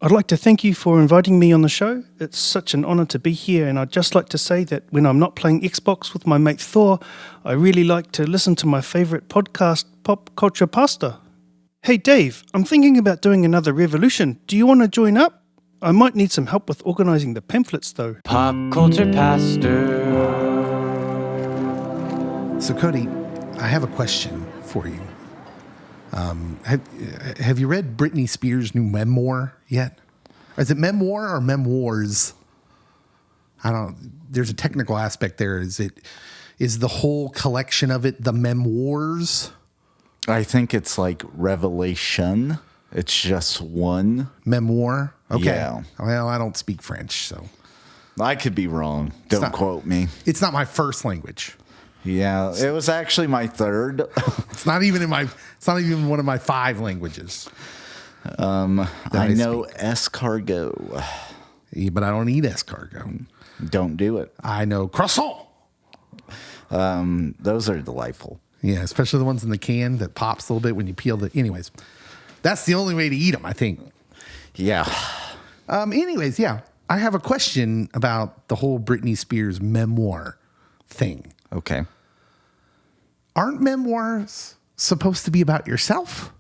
I'd like to thank you for inviting me on the show. It's such an honour to be here, and I'd just like to say that when I'm not playing Xbox with my mate Thor, I really like to listen to my favourite podcast, Pop Culture Pasta. Hey Dave, I'm thinking about doing another revolution. Do you want to join up? I might need some help with organising the pamphlets though. Pop Culture Pastor. So Cody, I have a question for you. Have you read Britney Spears' new memoir yet? Is it memoir or memoirs? I don't. There's a technical aspect there. Is the whole collection of it the memoirs? I think it's like Revelation. It's just one Memoir? Okay. Yeah. Well, I don't speak French, so. I could be wrong. Don't quote me. It's not my first language. Yeah, it was actually my third. It's not even one of my 5 languages. I know escargot. Yeah, but I don't eat escargot. Don't do it. I know croissant. Those are delightful. Yeah, especially the ones in the can that pops a little bit when you peel the. Anyways, that's the only way to eat them, I think. Yeah. Anyways, yeah, I have a question about the whole Britney Spears memoir thing. Okay. Aren't memoirs supposed to be about yourself?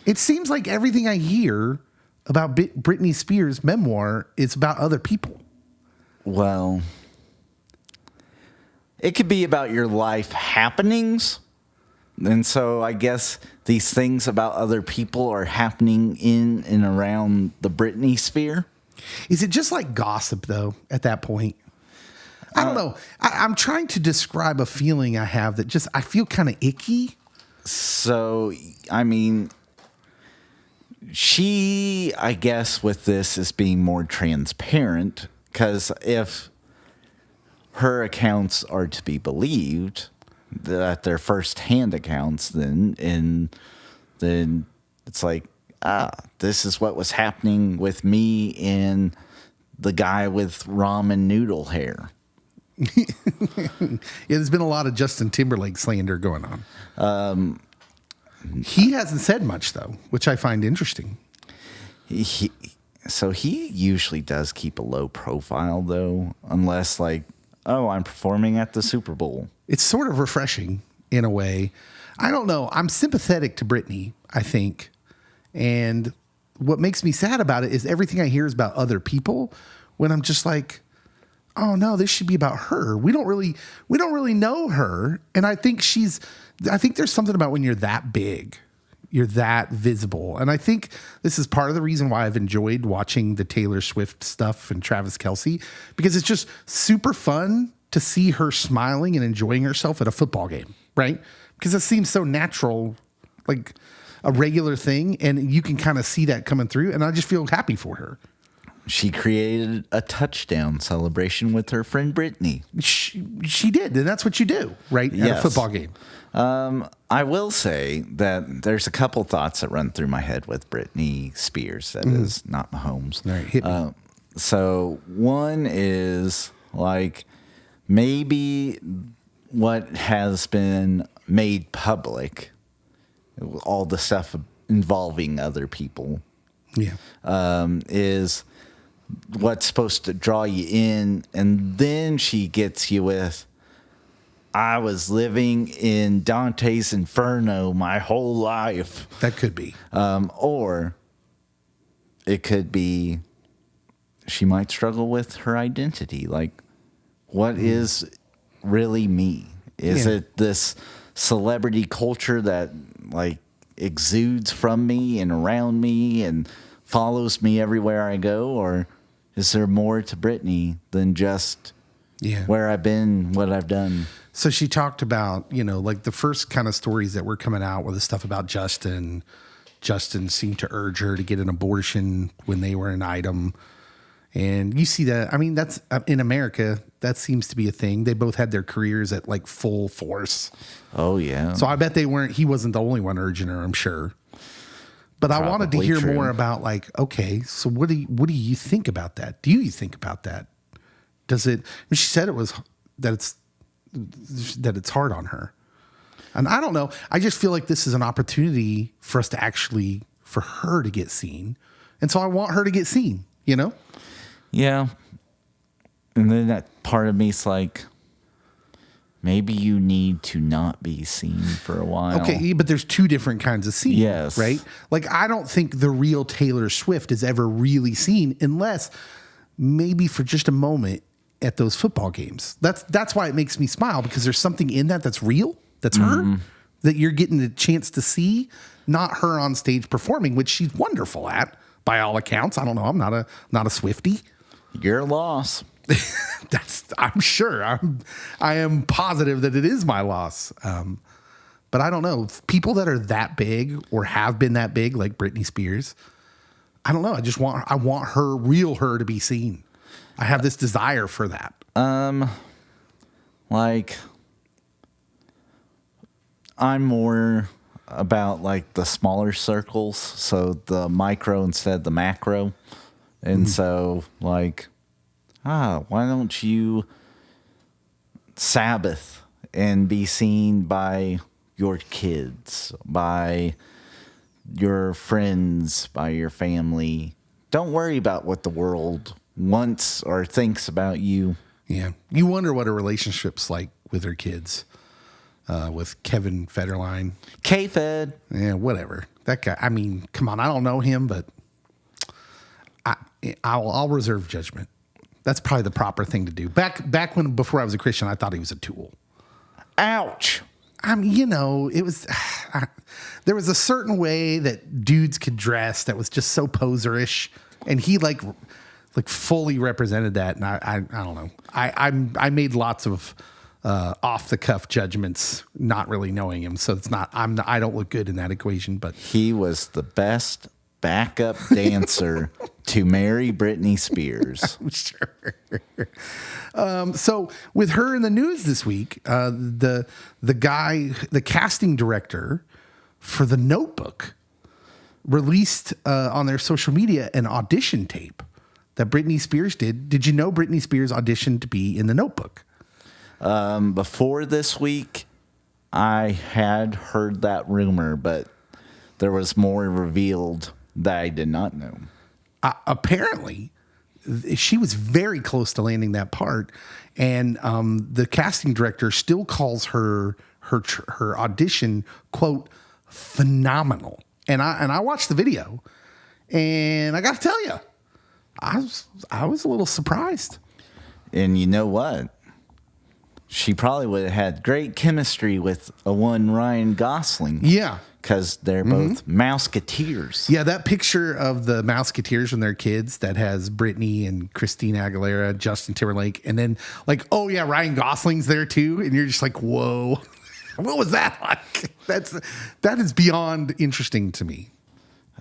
It seems like everything I hear about Britney Spears' memoir is about other people. Well, it could be about your life happenings. And so I guess these things about other people are happening in and around the Britney sphere. Is it just like gossip, though, at that point? I don't know. I'm trying to describe a feeling I have that just I feel kind of icky. So, I mean, she, I guess, with this is being more transparent because if her accounts are to be believed, that they're first-hand accounts, then it's like, this is what was happening with me and the guy with ramen noodle hair. Yeah, there's been a lot of Justin Timberlake slander going on. He hasn't said much, though, which I find interesting. So he usually does keep a low profile, though, unless like, oh, I'm performing at the Super Bowl. It's sort of refreshing in a way. I don't know. I'm sympathetic to Britney, I think. And what makes me sad about it is everything I hear is about other people when I'm just like, oh no, this should be about her. We don't really know her. And I think there's something about when you're that big, you're that visible. And I think this is part of the reason why I've enjoyed watching the Taylor Swift stuff and Travis Kelce, because it's just super fun to see her smiling and enjoying herself at a football game, right? Because it seems so natural, like a regular thing. And you can kind of see that coming through. And I just feel happy for her. She created a touchdown celebration with her friend Brittany. She did, and that's what you do, right? At a football game. I will say that there's a couple thoughts that run through my head with Britney Spears. That is not Mahomes. All right, hit me. So one is like maybe what has been made public, all the stuff involving other people, is what's supposed to draw you in, and then she gets you with, I was living in Dante's Inferno my whole life. That could be. Or it could be she might struggle with her identity. Like, what is really me? Is it this celebrity culture that like exudes from me and around me and follows me everywhere I go? Or is there more to Britney than just where I've been, what I've done? So she talked about, like the first kind of stories that were coming out were the stuff about Justin. Justin seemed to urge her to get an abortion when they were an item. And you see that. I mean, that's in America, that seems to be a thing. They both had their careers at like full force. Oh, yeah. So I bet he wasn't the only one urging her, I'm sure. But I wanted to hear more about like, okay, so what do you think about that? Do you think about that? Does it? She said that it's hard on her, and I don't know. I just feel like this is an opportunity for us to for her to get seen, And so I want her to get seen, you know? Yeah. And then that part of me's like, maybe you need to not be seen for a while. Okay, but there's two different kinds of seen, Yes. right? Like, I don't think the real Taylor Swift is ever really seen unless maybe for just a moment at those football games. That's why it makes me smile, because there's something in that that's real, that's her, that you're getting a chance to see, not her on stage performing, which she's wonderful at, by all accounts. I don't know. I'm not a Swiftie. You're a loss. I'm sure. I am positive that it is my loss. But I don't know. People that are that big or have been that big, like Britney Spears, I don't know. I want her to be seen. I have this desire for that. Like, I'm more about like the smaller circles, so the micro instead of the macro. And so like, why don't you Sabbath and be seen by your kids, by your friends, by your family? Don't worry about what the world wants or thinks about you. Yeah. You wonder what her relationship's like with her kids, with Kevin Federline. K-Fed. Yeah, whatever. That guy, I mean, come on. I don't know him, but I'll reserve judgment. That's probably the proper thing to do. Before I was a Christian, I thought he was a tool. Ouch. I mean, it was, there was a certain way that dudes could dress that was just so poserish, and he like fully represented that. And I don't know. I made lots of off the cuff judgments, not really knowing him. So I don't look good in that equation. But He was the best backup dancer to marry Britney Spears. sure. So with her in the news this week, the casting director for The Notebook released on their social media an audition tape that Britney Spears did. Did you know Britney Spears auditioned to be in The Notebook? Before this week, I had heard that rumor, but there was more revealed that I did not know. Apparently, she was very close to landing that part, and the casting director still calls her audition, quote, phenomenal. And I watched the video, and I got to tell you, I was a little surprised. And you know what? She probably would have had great chemistry with one Ryan Gosling. Yeah. Because they're both Mouseketeers. Yeah, that picture of the Mouseketeers when they're kids that has Britney and Christina Aguilera, Justin Timberlake, and then like, oh yeah, Ryan Gosling's there too, and you're just like, whoa, what was that like? That is beyond interesting to me.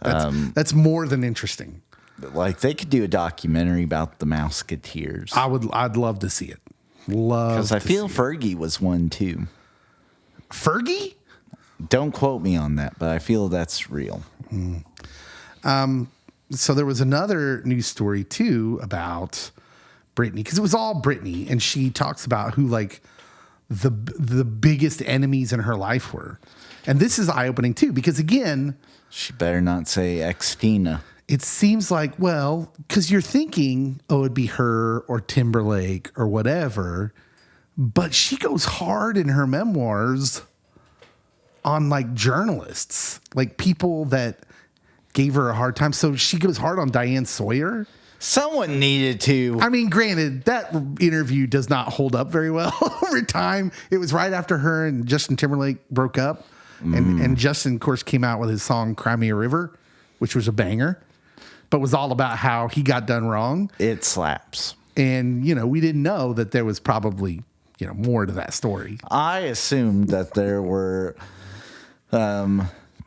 That's more than interesting. Like, they could do a documentary about the Mouseketeers. I'd love to see it. Because I feel Fergie was one too. Fergie? Don't quote me on that, but I feel that's real. So there was another news story too about Britney, because it was all Britney, and she talks about who like the biggest enemies in her life were. And this is eye-opening too, because again, She better not say ex-Tina. it seems like, well, because you're thinking, oh, it'd be her or Timberlake or whatever, but she goes hard in her memoirs on like journalists, like people that gave her a hard time. So she goes hard on Diane Sawyer. Someone needed to. I mean, granted, that interview does not hold up very well over time. It was right after her and Justin Timberlake broke up. And Justin, of course, came out with his song Cry Me a River, which was a banger, but was all about how he got done wrong. It slaps. And, we didn't know that there was probably, more to that story. I assumed that there were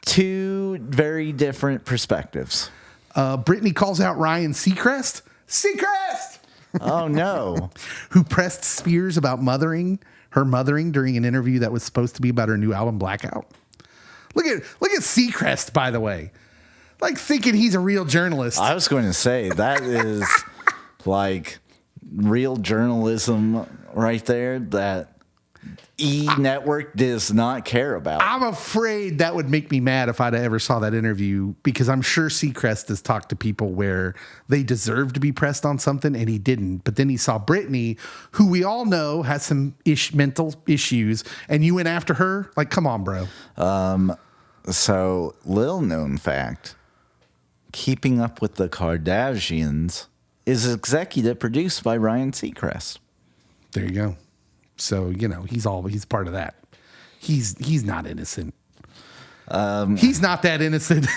two very different perspectives. Britney calls out Ryan Seacrest. Seacrest! Oh, no. Who pressed Spears about her mothering during an interview that was supposed to be about her new album, Blackout. Look at Seacrest, by the way. Like thinking he's a real journalist. I was going to say, that is like real journalism right there. That Network does not care about. I'm afraid that would make me mad if I'd ever saw that interview, because I'm sure Seacrest has talked to people where they deserve to be pressed on something and he didn't. But then he saw Brittany, who we all know has some mental issues, and you went after her. Like, come on, bro. So, little known fact, Keeping Up with the Kardashians is executive produced by Ryan Seacrest. There you go. So, he's part of that. He's not innocent. He's not that innocent.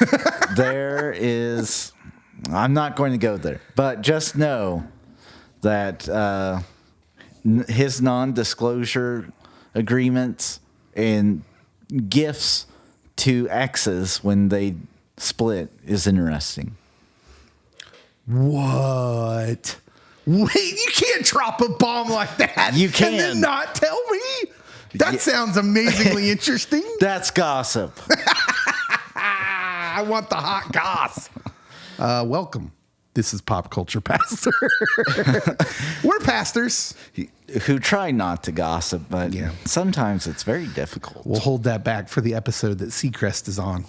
I'm not going to go there, but just know that his non-disclosure agreements and gifts to exes when they split is interesting. What? Wait, you can't drop a bomb like that. You can. And then not tell me? That sounds amazingly interesting. That's gossip. I want the hot goss. Welcome. This is Pop Culture Pastor. We're pastors. Who try not to gossip, but sometimes it's very difficult. We'll hold that back for the episode that Seacrest is on.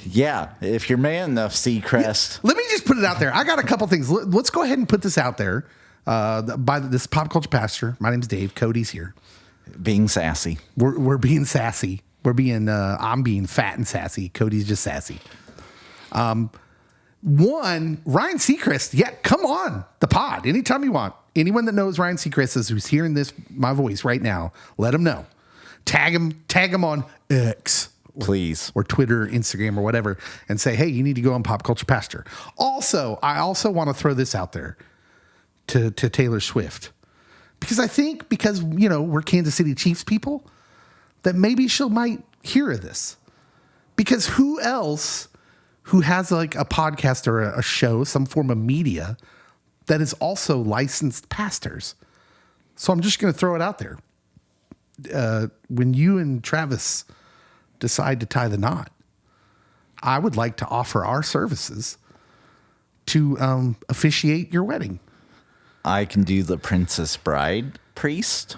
Yeah, if you're man enough, Seacrest. Let me just put it out there. I got a couple things. Let's go ahead and put this out there. By this Pop Culture Pastor. My name's Dave. Cody's here. Being sassy. We're being sassy. I'm being fat and sassy. Cody's just sassy. Ryan Seacrest. Yeah, come on the pod anytime you want. Anyone that knows Ryan Seacrest is who's hearing my voice right now, let him know. Tag him on X. Please. Or Twitter, Instagram, or whatever, and say, hey, you need to go on Pop Culture Pastor. Also, I also want to throw this out there to Taylor Swift. Because I think, we're Kansas City Chiefs people, that maybe might hear of this. Because who else who has like a podcast or a show, some form of media, that is also licensed pastors? So I'm just going to throw it out there. When you and Travis decide to tie the knot, I would like to offer our services to officiate your wedding. I can do the Princess Bride priest.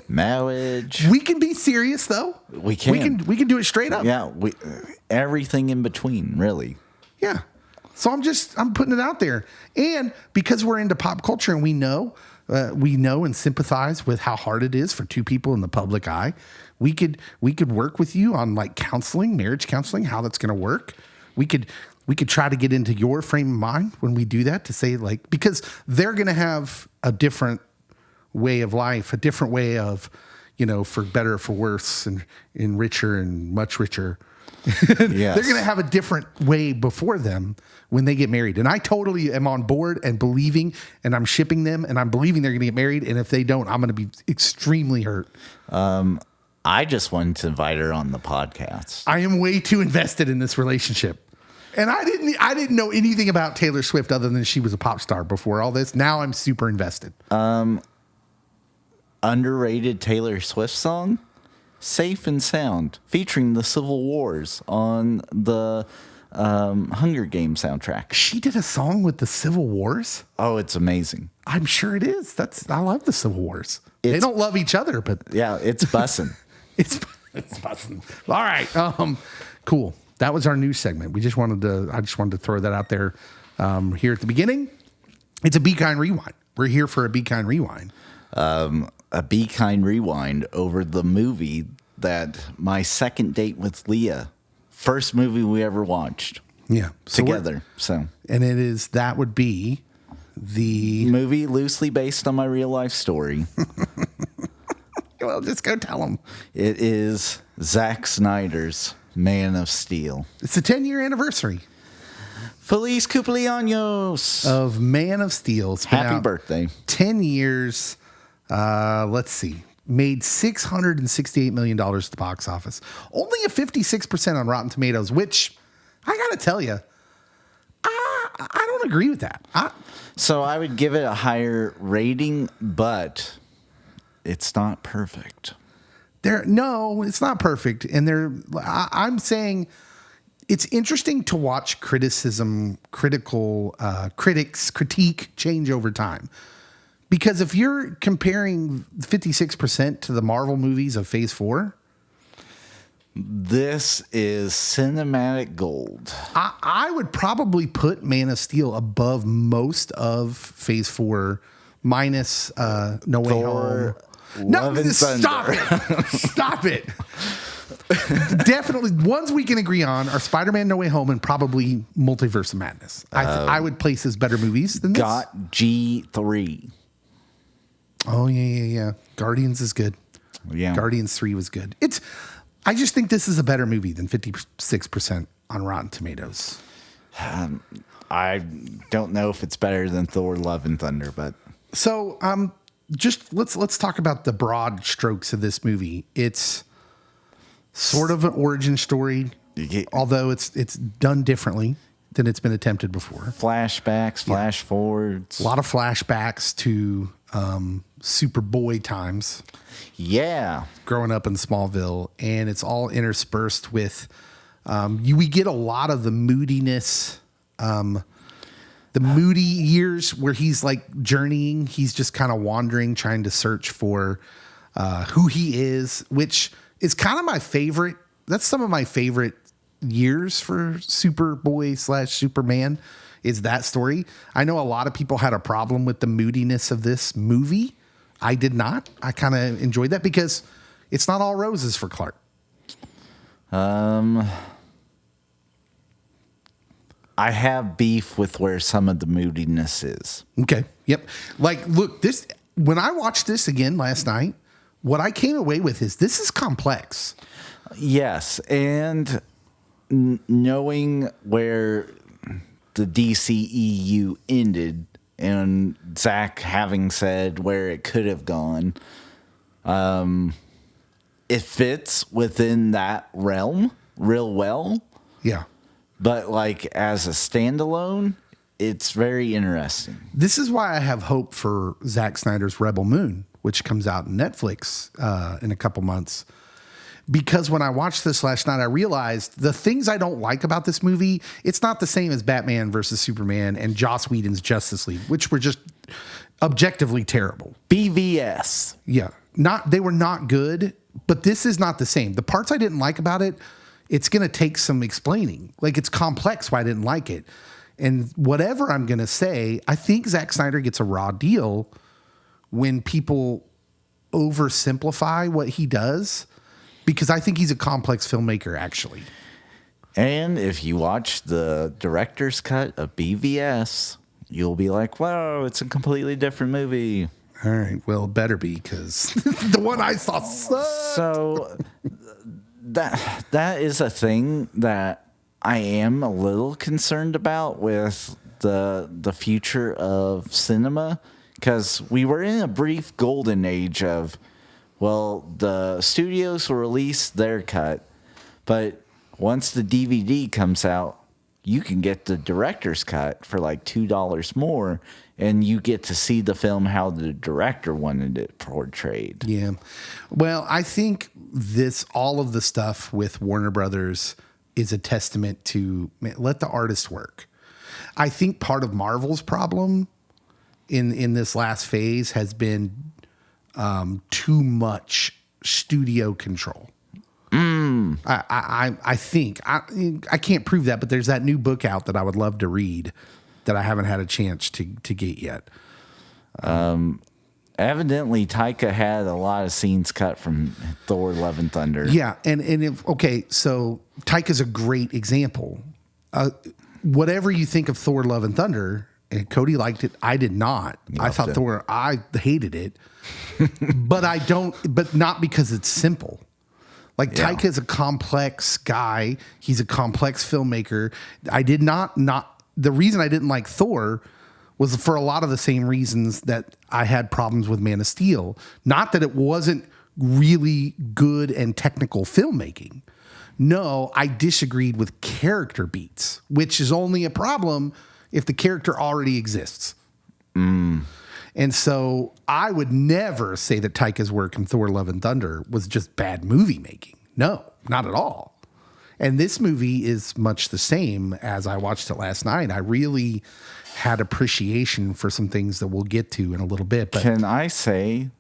Marriage. We can be serious though. We can. We can do it straight up. Yeah, everything in between, really. Yeah. So I'm putting it out there. And because we're into pop culture and we know and sympathize with how hard it is for two people in the public eye, we could work with you on like counseling, marriage counseling, how that's going to work. We could try to get into your frame of mind when we do that, to say like, because they're going to have a different way of life, a different way of, for better or for worse, and richer and much richer. Yes. They're going to have a different way before them when they get married. And I totally am on board and believing, and I'm shipping them, and I'm believing they're going to get married. And if they don't, I'm going to be extremely hurt. I just wanted to invite her on the podcast. I am way too invested in this relationship. And I didn't know anything about Taylor Swift other than she was a pop star before all this. Now I'm super invested. Underrated Taylor Swift song, Safe and Sound, featuring the Civil Wars on the Hunger Games soundtrack. She did a song with the Civil Wars? Oh, it's amazing. I'm sure it is. I love the Civil Wars. They don't love each other, but yeah, it's bussin'. it's bussin'. All right. Cool. That was our news segment. I just wanted to throw that out there here at the beginning. It's a Be Kind Rewind. We're here for a Be Kind Rewind. A Be Kind Rewind over the movie that my second date with Leah, first movie we ever watched. Yeah. Together. That would be the movie loosely based on my real life story. Well, just go tell them. It is Zack Snyder's Man of Steel. It's the 10-year anniversary. Feliz cumpleaños of Man of Steel. Happy birthday. 10 years. Let's see. Made $668 million at the box office. Only a 56% on Rotten Tomatoes, which I got to tell you, I don't agree with that. So I would give it a higher rating, but it's not perfect. No, it's not perfect. And I'm saying it's interesting to watch critique change over time. Because if you're comparing 56% to the Marvel movies of Phase 4, this is cinematic gold. I would probably put Man of Steel above most of Phase 4 minus No Way Home. Love and Stop Thunder. it. Stop it. Definitely, ones we can agree on are Spider-Man No Way Home and probably Multiverse of Madness. I would place as better movies than this. Got G3. Oh, yeah. Guardians is good. Yeah. Guardians 3 was good. I just think this is a better movie than 56% on Rotten Tomatoes. I don't know if it's better than Thor: Love and Thunder, but so just let's talk about the broad strokes of this movie. It's sort of an origin story, although it's done differently than it's been attempted before. Flashbacks, flash forwards, A lot of flashbacks to Superboy times. Yeah, Growing up in Smallville, and it's all interspersed with we get a lot of the moodiness, the moody years where he's like journeying. He's just kind of wandering, trying to search for who he is, which is kind of my favorite. That's some of my favorite years for Superboy / Superman is that story. I know a lot of people had a problem with the moodiness of this movie. I did not. I kind of enjoyed that because it's not all roses for Clark. I have beef with where some of the moodiness is. Okay. Yep. Like, look, this, when I watched this again last night, what I came away with is this is complex. Yes, and knowing where the DCEU ended and Zach having said where it could have gone, it fits within that realm real well. Yeah. But like as a standalone, it's very interesting. This is why I have hope for Zack Snyder's Rebel Moon, which comes out on Netflix in a couple months. Because when I watched this last night, I realized the things I don't like about this movie, it's not the same as Batman versus Superman and Joss Whedon's Justice League, which were just objectively terrible. BVS. Yeah. They were not good, but this is not the same. The parts I didn't like about it, it's going to take some explaining. Like, it's complex why I didn't like it. And whatever I'm going to say, I think Zack Snyder gets a raw deal when people oversimplify what he does, because I think he's a complex filmmaker, actually. And if you watch the director's cut of BVS, you'll be like, whoa, it's a completely different movie. All right. Well, it better be, because the one I saw sucked. So that is a thing that I am a little concerned about with the future of cinema, because we were in a brief golden age of, well, the studios will release their cut, but once the DVD comes out, you can get the director's cut for like $2 more, and you get to see the film how the director wanted it portrayed. Yeah. Well, I think all of the stuff with Warner Brothers is a testament to, man, let the artist work. I think part of Marvel's problem in this last phase has been too much studio control. I think I can't prove that, but there's that new book out that I would love to read that I haven't had a chance to get yet. Evidently, Taika had a lot of scenes cut from Thor: Love and Thunder. Yeah, so Taika's a great example. Whatever you think of Thor: Love and Thunder, and Cody liked it, I did not. I thought Thor, I hated it, but not because it's simple. Like, Taika is a complex guy. He's a complex filmmaker. I did not the reason I didn't like Thor was for a lot of the same reasons that I had problems with Man of Steel. Not that it wasn't really good and technical filmmaking. No, I disagreed with character beats, which is only a problem if the character already exists. And so I would never say that Taika's work in Thor: Love and Thunder was just bad movie making. No, not at all. And this movie is much the same as I watched it last night. I really had appreciation for some things that we'll get to in a little bit. But Can I say,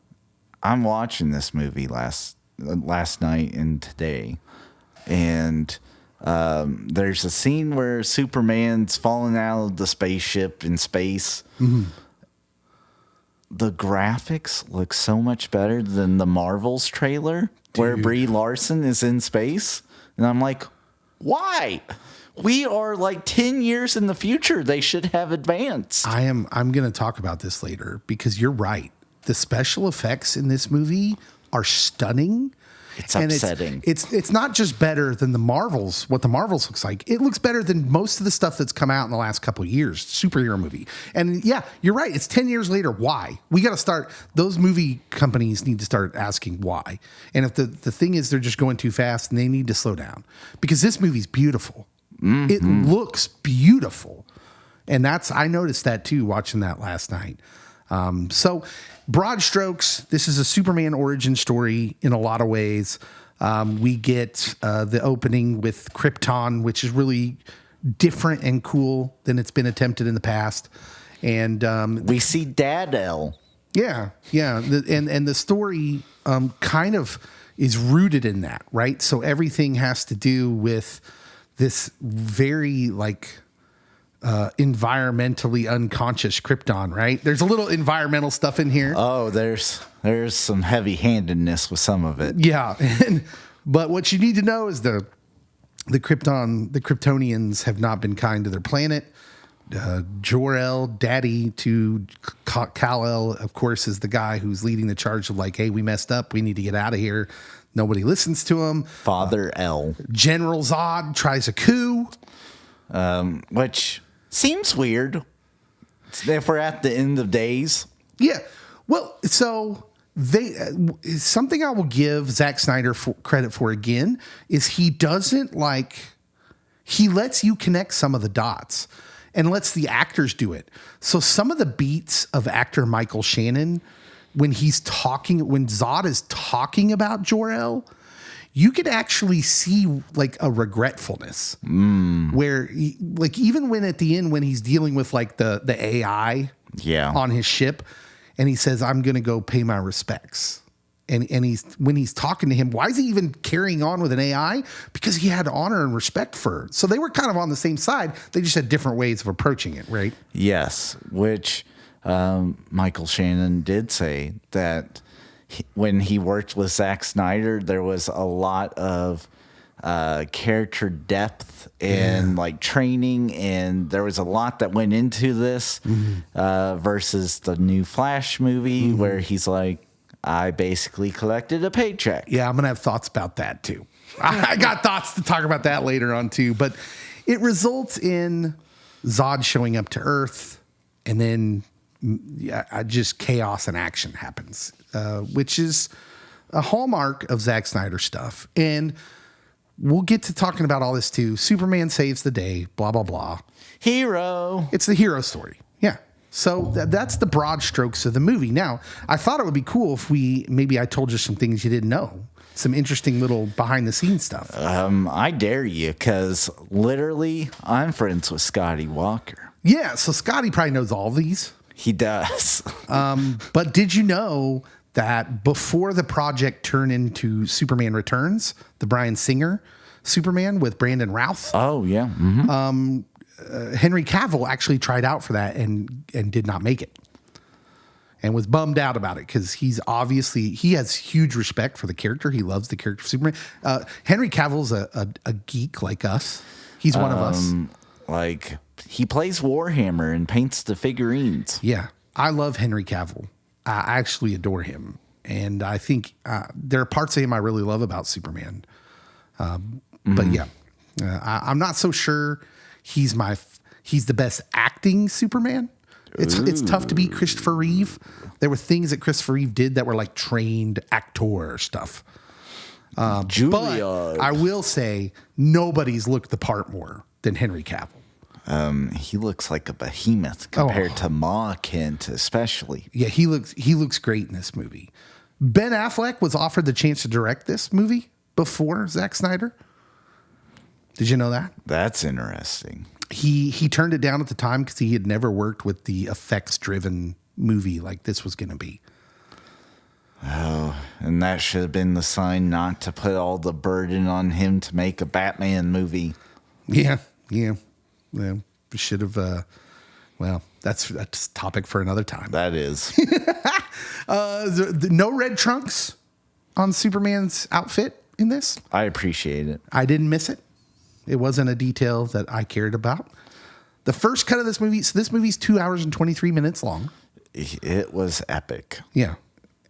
I'm watching this movie last night and today, and there's a scene where Superman's falling out of the spaceship in space. Mm-hmm. The graphics look so much better than the Marvel's trailer where Brie Larson is in space. And I'm like, why? We are like 10 years in the future. They should have advanced. I'm going to talk about this later because you're right. The special effects in this movie are stunning. It's upsetting. It's not just better than the Marvels, what the Marvels looks like. It looks better than most of the stuff that's come out in the last couple of years, superhero movie. And yeah, you're right. It's 10 years later. Why? We got to start, those movie companies need to start asking why. And if the thing is they're just going too fast, and they need to slow down. Because this movie's beautiful. Mm-hmm. It looks beautiful. And I noticed that too, watching that last night. So broad strokes, this is a Superman origin story in a lot of ways. We get the opening with Krypton, which is really different and cool than it's been attempted in the past. And we see Dad-El. Yeah. And the story kind of is rooted in that, right? So everything has to do with this very environmentally unconscious Krypton, right? There's a little environmental stuff in here. Oh, there's some heavy-handedness with some of it. Yeah, but what you need to know is the Kryptonians have not been kind to their planet. Jor-El, daddy to Kal-El, of course, is the guy who's leading the charge of hey, we messed up. We need to get out of here. Nobody listens to him. Father L. General Zod tries a coup. Which seems weird if we're at the end of days. Yeah. Well, so something I will give Zack Snyder credit for again is he doesn't he lets you connect some of the dots and lets the actors do it. So some of the beats of actor Michael Shannon, when Zod is talking about Jor-El, you could actually see a regretfulness where even when at the end, when he's dealing with the AI on his ship and he says, I'm going to go pay my respects. And when he's talking to him, why is he even carrying on with an AI? Because he had honor and respect for her. So they were kind of on the same side. They just had different ways of approaching it, right? Yes, which Michael Shannon did say that when he worked with Zack Snyder, there was a lot of character depth and training, and there was a lot that went into this versus the new Flash movie where he's I basically collected a paycheck. Yeah, I'm going to have thoughts about that too. I got thoughts to talk about that later on too, but it results in Zod showing up to Earth, and then just chaos and action happens, which is a hallmark of Zack Snyder stuff. And we'll get to talking about all this too. Superman saves the day, blah, blah, blah. Hero. It's the hero story. Yeah. So that's the broad strokes of the movie. Now, I thought it would be cool if maybe I told you some things you didn't know. Some interesting little behind the scenes stuff. I dare you, because literally I'm friends with Scotty Walker. Yeah. So Scotty probably knows all these. He does. But did you know that before the project turned into Superman Returns, the Bryan Singer Superman with Brandon Routh? Oh, yeah. Mm-hmm. Henry Cavill actually tried out for that and did not make it, and was bummed out about it because he has huge respect for the character. He loves the character of Superman. Henry Cavill's a geek like us. He's one of us. He plays Warhammer and paints the figurines. Yeah, I love Henry Cavill. I actually adore him, and I think there are parts of him I really love about Superman. But yeah, I'm not so sure he's the best acting Superman. It's tough to beat Christopher Reeve. There were things that Christopher Reeve did that were trained actor stuff. But I will say nobody's looked the part more than Henry Cavill. He looks like a behemoth compared to Ma Kent, especially. Yeah, he looks great in this movie. Ben Affleck was offered the chance to direct this movie before Zack Snyder. Did you know that? That's interesting. He turned it down at the time because he had never worked with the effects-driven movie like this was going to be. Oh, and that should have been the sign not to put all the burden on him to make a Batman movie. Yeah. We should have. Well, that's a topic for another time. That is. No red trunks on Superman's outfit in this. I appreciate it. I didn't miss it. It wasn't a detail that I cared about. The first cut of this movie, so this movie's 2 hours and 23 minutes long. It was epic. Yeah.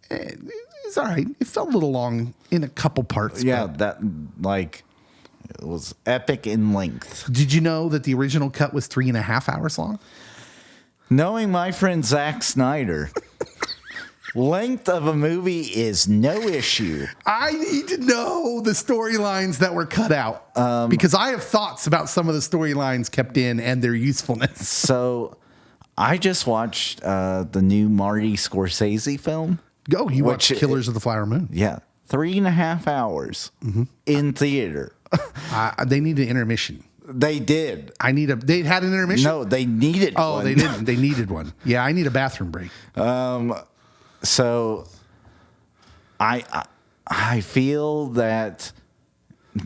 It's all right. It felt a little long in a couple parts. Yeah, it was epic in length. Did you know that the original cut was 3.5 hours long? Knowing my friend Zack Snyder, length of a movie is no issue. I need to know the storylines that were cut out because I have thoughts about some of the storylines kept in and their usefulness. So I just watched the new Marty Scorsese film. Go, you watched Killers of the Flower Moon. Yeah, 3.5 hours in theater. They need an intermission. They did. They had an intermission? No, they needed one. Oh, they didn't. They needed one. Yeah, I need a bathroom break. So I feel that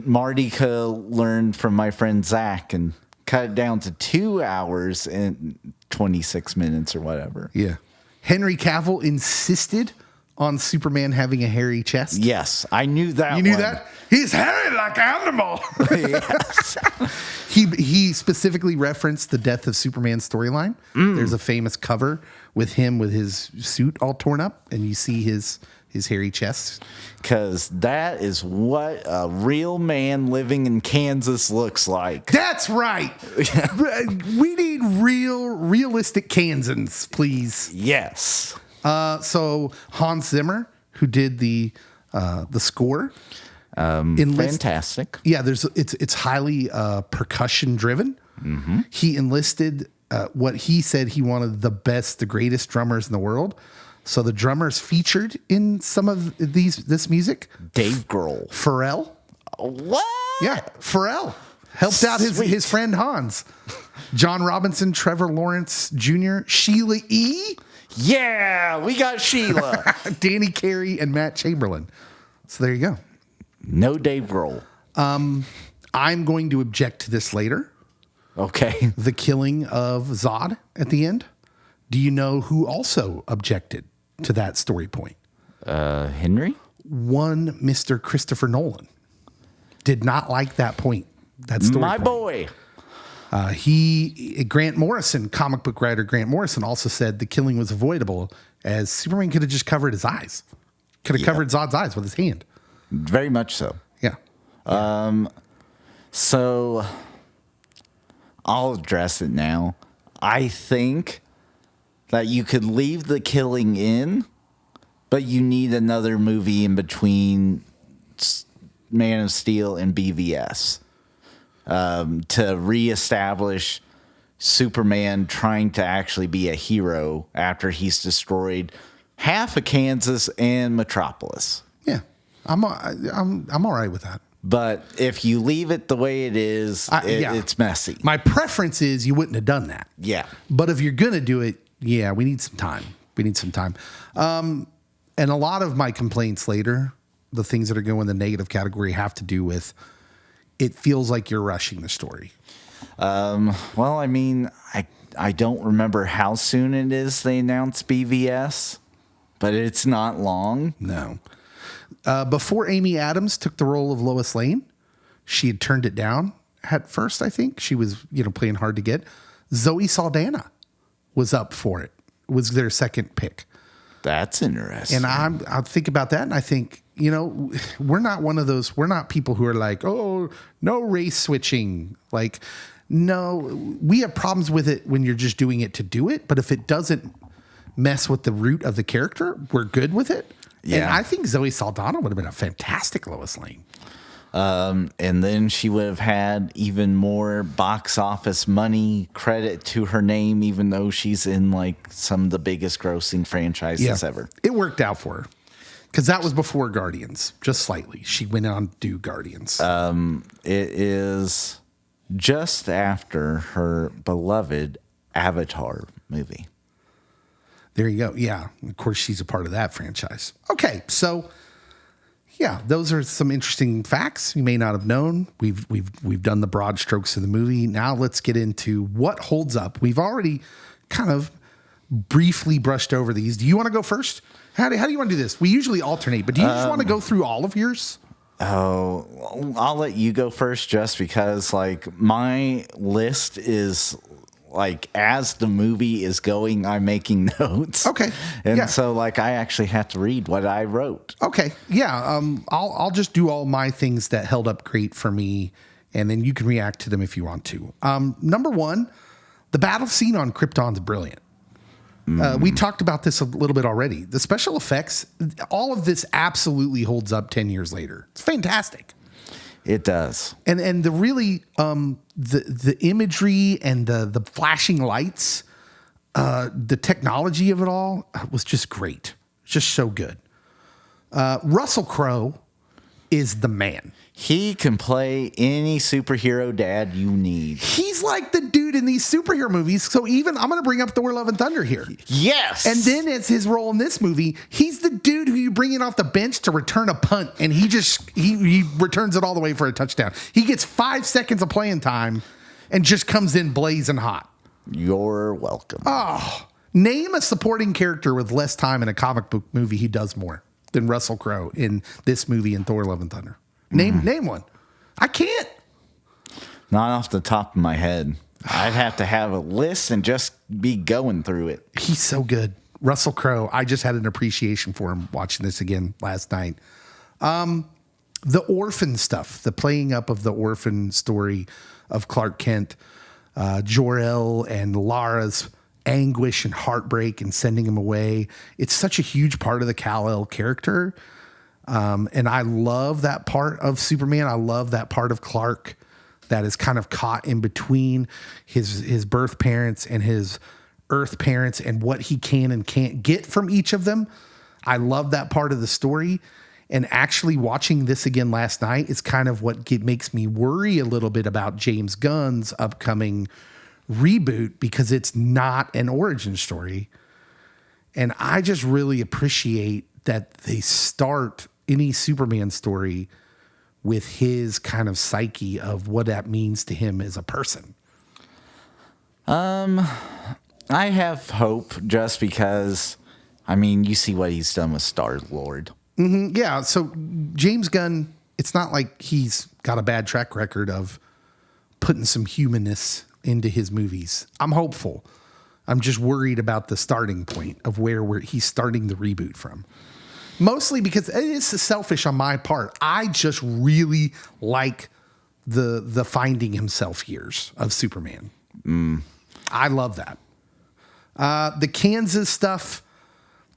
Marty could have learned from my friend Zach and cut it down to 2 hours and 26 minutes or whatever. Yeah. Henry Cavill insisted on Superman having a hairy chest. Yes, I knew that. You knew that? He's hairy like an animal. Yes. He specifically referenced the death of Superman storyline. There's a famous cover with him with his suit all torn up, and you see his hairy chest. Because that is what a real man living in Kansas looks like. That's right. We need realistic Kansans, please. Yes. So Hans Zimmer, who did the score, Fantastic. Yeah, it's highly percussion driven. Mm-hmm. He enlisted what he said he wanted the greatest drummers in the world. So the drummers featured in some of this music, Dave Grohl, Pharrell. What? Yeah, Pharrell helped out his friend Hans. John Robinson, Trevor Lawrence Jr., Sheila E. Yeah, we got Sheila. Danny Carey and Matt Chamberlain. So there you go. No Dave Grohl. I'm going to object to this later. Okay. The killing of Zod at the end. Do you know who also objected to that story point? Henry? One Mr. Christopher Nolan did not like that point. That story My point. boy. Grant Morrison, comic book writer Grant Morrison, also said the killing was avoidable as Superman could have just covered his eyes. Could have covered Zod's eyes with his hand. Very much so. Yeah. So I'll address it now. I think that you could leave the killing in, but you need another movie in between Man of Steel and BVS to reestablish Superman trying to actually be a hero after he's destroyed half of Kansas and Metropolis. Yeah. I'm all right with that. But if you leave it the way it is, it's messy. My preference is you wouldn't have done that. Yeah. But if you're going to do it, yeah, we need some time. And a lot of my complaints later, the things that are going in the negative category, have to do with it feels like you're rushing the story. Well, I mean, I don't remember how soon it is they announced BVS, but it's not long. No. Before Amy Adams took the role of Lois Lane, she had turned it down at first, I think. She was, playing hard to get. Zoe Saldana was up for it. Was their second pick. That's interesting. And I think about that and I think, we're not people who are like, oh, no race switching. Like, no, we have problems with it when you're just doing it to do it. But if it doesn't mess with the root of the character, we're good with it. Yeah. And I think Zoe Saldana would have been a fantastic Lois Lane. And then she would have had even more box office money credit to her name, even though she's in like some of the biggest grossing franchises ever. It worked out for her. Because that was before Guardians, just slightly. She went on to do Guardians. It is just after her beloved Avatar movie. There you go. Yeah. Of course, she's a part of that franchise. Okay. So, yeah, those are some interesting facts you may not have known. We've done the broad strokes of the movie. Now let's get into what holds up. We've already kind of briefly brushed over these. Do you want to go first? How do you want to do this? We usually alternate, but do you just want to go through all of yours? Oh, I'll let you go first just because, like, my list is, like, as the movie is going, I'm making notes. Okay. And so, like, I actually have to read what I wrote. Okay. Yeah. I'll just do all my things that held up great for me, and then you can react to them if you want to. Number one, the battle scene on Krypton's brilliant. We talked about this a little bit already. The special effects, all of this absolutely holds up 10 years later. It's fantastic. It does. And the really, the imagery and the flashing lights, the technology of it all was just great. Just so good. Russell Crowe is the man. He can play any superhero dad you need. He's like the dude in these superhero movies. So even I'm going to bring up Thor: Love and Thunder here. Yes. And then as his role in this movie, he's the dude who you bring in off the bench to return a punt, and he returns it all the way for a touchdown. He gets 5 seconds of playing time and just comes in blazing hot. You're welcome. Oh, name a supporting character with less time in a comic book movie he does more than Russell Crowe in this movie in Thor: Love and Thunder. Name one. I can't. Not off the top of my head. I'd have to have a list and just be going through it. He's so good. Russell Crowe. I just had an appreciation for him watching this again last night. The orphan stuff, the playing up of the orphan story of Clark Kent, Jor-El and Lara's anguish and heartbreak and sending him away. It's such a huge part of the Kal-El character. And I love that part of Superman. I love that part of Clark that is kind of caught in between his birth parents and his Earth parents and what he can and can't get from each of them. I love that part of the story. And actually watching this again last night is kind of what makes me worry a little bit about James Gunn's upcoming reboot, because it's not an origin story. And I just really appreciate that they start any Superman story with his kind of psyche of what that means to him as a person. I have hope just because, I mean, you see what he's done with Star-Lord. Mm-hmm. Yeah. So James Gunn, it's not like he's got a bad track record of putting some humanness into his movies. I'm hopeful. I'm just worried about the starting point of where he's starting the reboot from. Mostly because it's selfish on my part. I just really like the finding himself years of Superman. I love that. The Kansas stuff,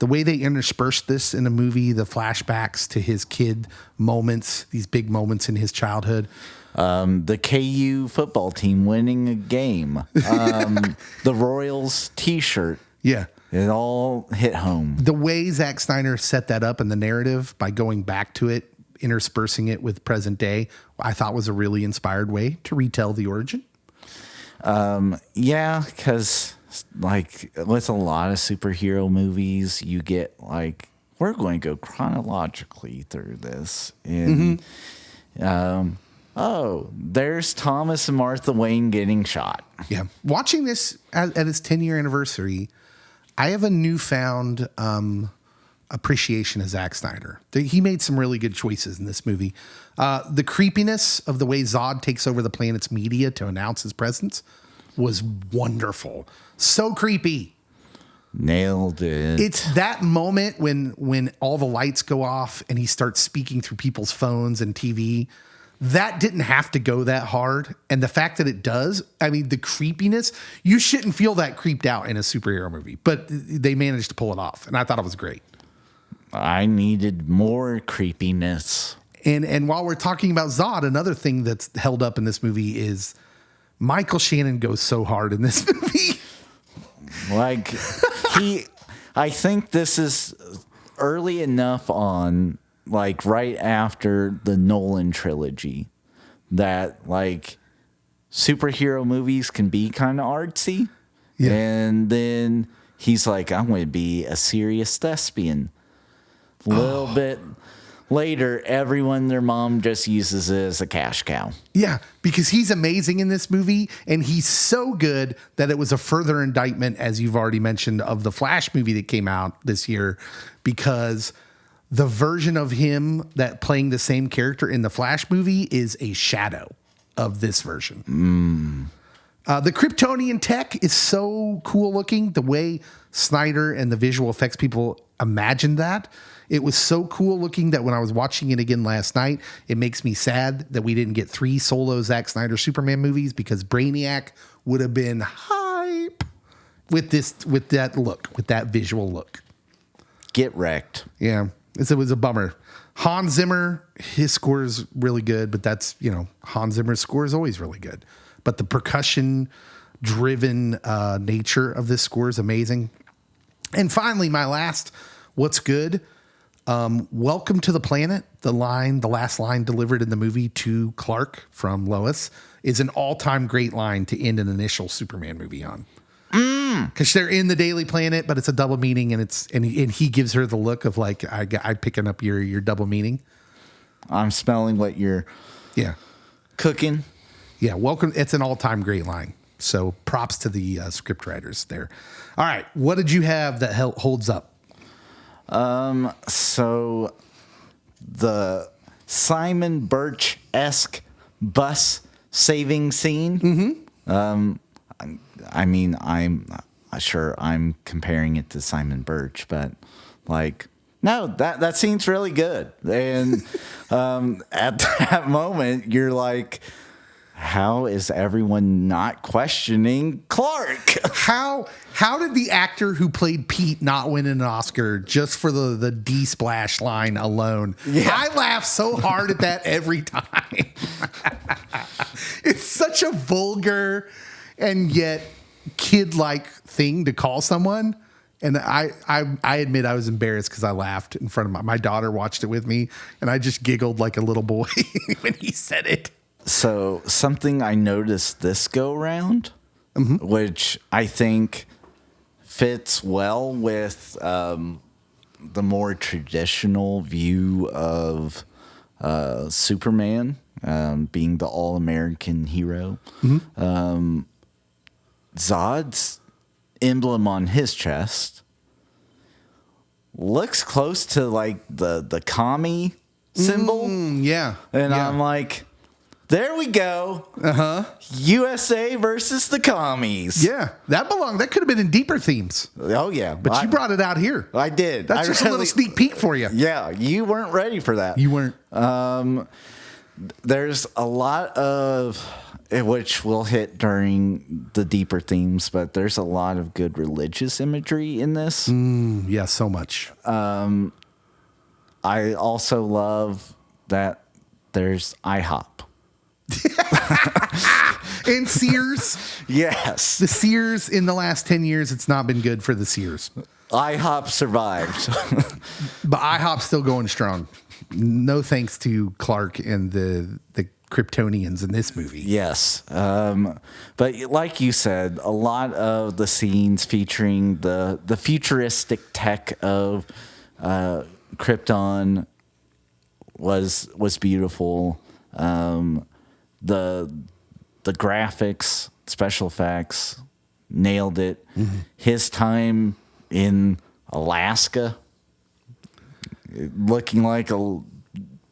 the way they interspersed this in the movie, the flashbacks to his kid moments, these big moments in his childhood. The KU football team winning a game. The Royals t-shirt. Yeah. It all hit home. The way Zack Snyder set that up in the narrative by going back to it, interspersing it with present day, I thought was a really inspired way to retell the origin. Yeah, because like with a lot of superhero movies, you get like, we're going to go chronologically through this. And, oh, there's Thomas and Martha Wayne getting shot. Yeah. Watching this at its 10-year anniversary, I have a newfound appreciation of Zack Snyder. He made some really good choices in this movie. The creepiness of the way Zod takes over the planet's media to announce his presence was wonderful. So creepy. Nailed it. It's that moment when all the lights go off and he starts speaking through people's phones and TV. That didn't have to go that hard. And the fact that it does, I mean, the creepiness, you shouldn't feel that creeped out in a superhero movie, but they managed to pull it off. And I thought it was great. I needed more creepiness. And while we're talking about Zod, another thing that's held up in this movie is Michael Shannon goes so hard in this movie. Like I think this is early enough on, like right after the Nolan trilogy, that like superhero movies can be kind of artsy. Yeah. And then he's like, I'm going to be a serious thespian. A little bit later, everyone, their mom just uses it as a cash cow. Yeah, because he's amazing in this movie, and he's so good that it was a further indictment, as you've already mentioned, of the Flash movie that came out this year, because the version of him that playing the same character in the Flash movie is a shadow of this version. The Kryptonian tech is so cool looking. The way Snyder and the visual effects people imagined that, it was so cool looking that when I was watching it again last night, it makes me sad that we didn't get 3 solo Zack Snyder Superman movies, because Brainiac would have been hype with that visual look. Get wrecked. Yeah, it was a bummer. Hans Zimmer, his score is really good, but that's, Hans Zimmer's score is always really good. But the percussion-driven nature of this score is amazing. And finally, my last, what's good? Welcome to the planet. The last line delivered in the movie to Clark from Lois is an all-time great line to end an initial Superman movie on. Because they're in the Daily Planet, but it's a double meaning, and he gives her the look of like, I picking up your double meaning. I'm smelling what you're cooking. Yeah, welcome. It's an all-time great line. So props to the script writers there. All right, what did you have that holds up? So the Simon Birch-esque bus saving scene. I mean, I'm sure I'm comparing it to Simon Birch, but like, no, that scene's really good. And at that moment, you're like, how is everyone not questioning Clark? How did the actor who played Pete not win an Oscar just for the D-splash line alone? Yeah. I laugh so hard at that every time. It's such a vulgar and yet kid-like thing to call someone. And I admit I was embarrassed because I laughed in front of my daughter watched it with me, and I just giggled like a little boy when he said it. So something I noticed this go round, which I think fits well with the more traditional view of Superman being the all-American hero. Zod's emblem on his chest looks close to like the commie symbol. Yeah. And I'm like, there we go. USA versus the commies. Yeah, that could have been in deeper themes. Oh, yeah. But you brought it out here. I did. That's just a little sneak peek for you. Yeah, you weren't ready for that. You weren't. There's a lot of, which we'll hit during the deeper themes, but there's a lot of good religious imagery in this. Yeah, so much. I also love that there's IHOP. And Sears. Yes. The Sears in the last 10 years, it's not been good for the Sears. IHOP survived. But IHOP's still going strong. No thanks to Clark and the Kryptonians in this movie. Yes. But like you said, a lot of the scenes featuring the futuristic tech of Krypton was beautiful. The graphics, special effects, nailed it. His time in Alaska, looking like a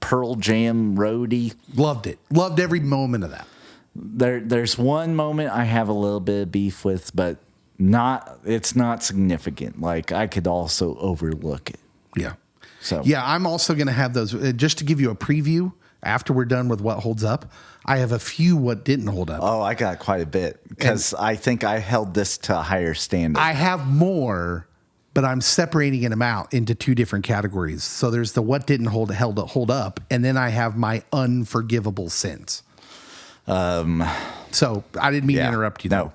Pearl Jam roadie. Loved it. Loved every moment of that. There's one moment I have a little bit of beef with, but it's not significant. Like, I could also overlook it. Yeah. So yeah, I'm also going to have those just to give you a preview. After we're done with what holds up, I have a few what didn't hold up. Oh, I got quite a bit because I think I held this to a higher standard. I have more, but I'm separating them out into 2 different categories. So there's the what didn't hold up, and then I have my unforgivable sins. So I didn't mean to interrupt you. No,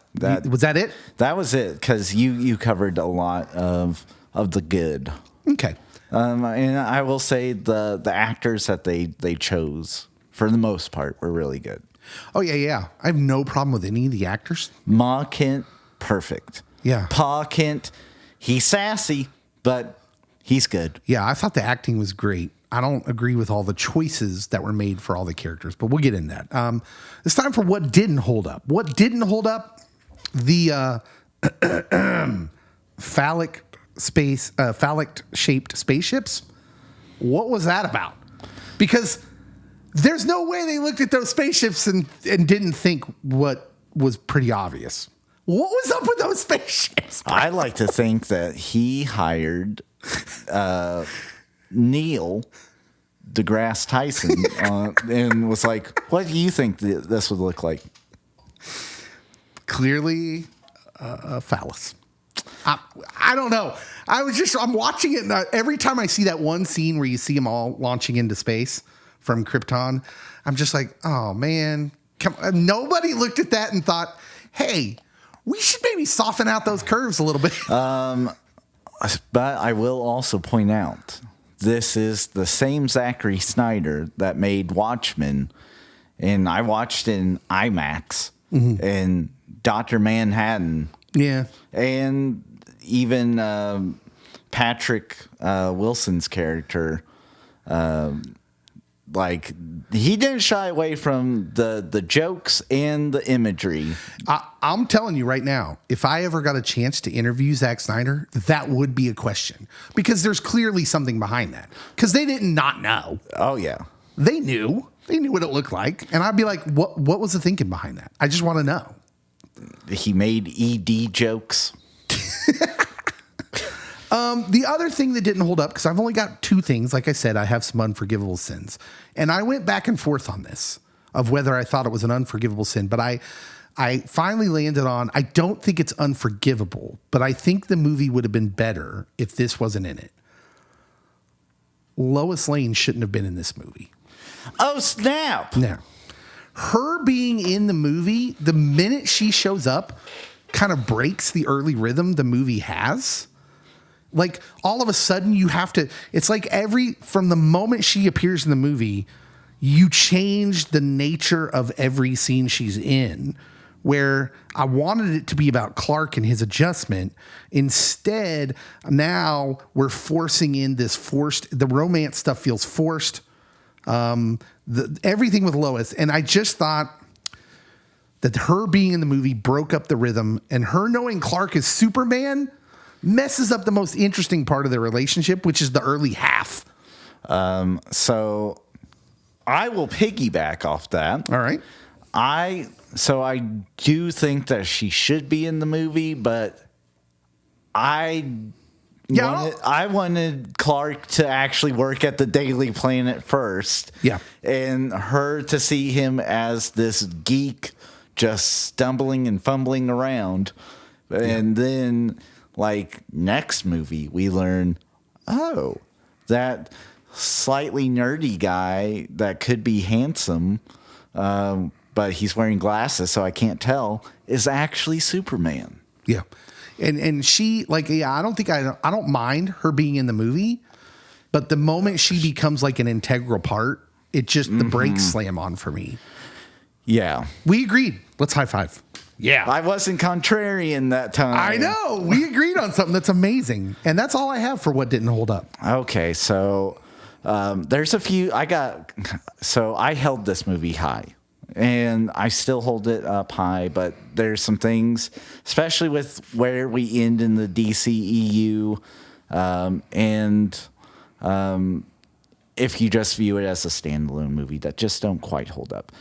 was that it? That was it because you covered a lot of the good. Okay. And I will say the actors that they chose, for the most part, were really good. Oh, yeah. I have no problem with any of the actors. Ma Kent, perfect. Yeah. Pa Kent, he's sassy, but he's good. Yeah, I thought the acting was great. I don't agree with all the choices that were made for all the characters, but we'll get in that. It's time for what didn't hold up. What didn't hold up? The phallic shaped spaceships. What was that about? Because there's no way they looked at those spaceships and didn't think what was pretty obvious. What was up with those spaceships? I like to think that he hired Neil deGrasse Tyson and was like, what do you think this would look like? Clearly a phallus. I don't know. I'm watching it, and every time I see that one scene where you see them all launching into space from Krypton, I'm just like, oh man, nobody looked at that and thought, hey, we should maybe soften out those curves a little bit. But I will also point out, this is the same Zachary Snyder that made Watchmen, and I watched in IMAX and Dr. Manhattan. Yeah. And even Patrick Wilson's character, like, he didn't shy away from the jokes and the imagery. I'm telling you right now, if I ever got a chance to interview Zack Snyder, that would be a question, because there's clearly something behind that, because they did not know. Oh, yeah. They knew what it looked like. And I'd be like, what was the thinking behind that? I just want to know. He made ED jokes. The other thing that didn't hold up, because I've only got two things. Like I said, I have some unforgivable sins. And I went back and forth on this of whether I thought it was an unforgivable sin. But I finally landed on, I don't think it's unforgivable, but I think the movie would have been better if this wasn't in it. Lois Lane shouldn't have been in this movie. Oh, snap. Now, her being in the movie, the minute she shows up, kind of breaks the early rhythm the movie has. Like, all of a sudden you have to, it's like from the moment she appears in the movie, you change the nature of every scene she's in, where I wanted it to be about Clark and his adjustment. Instead, now we're forcing in the romance stuff feels forced. Everything with Lois. And I just thought that her being in the movie broke up the rhythm, and her knowing Clark is Superman messes up the most interesting part of their relationship, which is the early half. So I will piggyback off that. All right. I do think that she should be in the movie, but I wanted Clark to actually work at the Daily Planet first. Yeah. And her to see him as this geek just stumbling and fumbling around. And then, like, next movie, we learn, oh, that slightly nerdy guy that could be handsome, but he's wearing glasses, so I can't tell, is actually Superman. Yeah. And she, like, I don't mind her being in the movie, but the moment she becomes like an integral part, it just, the brakes slam on for me. Yeah. We agreed. Let's high five. Yeah. I wasn't contrarian that time. I know. We agreed on something that's amazing. And that's all I have for what didn't hold up. Okay. So there's a few I held this movie high. And I still hold it up high, but there's some things, especially with where we end in the DCEU, if you just view it as a standalone movie, that just don't quite hold up.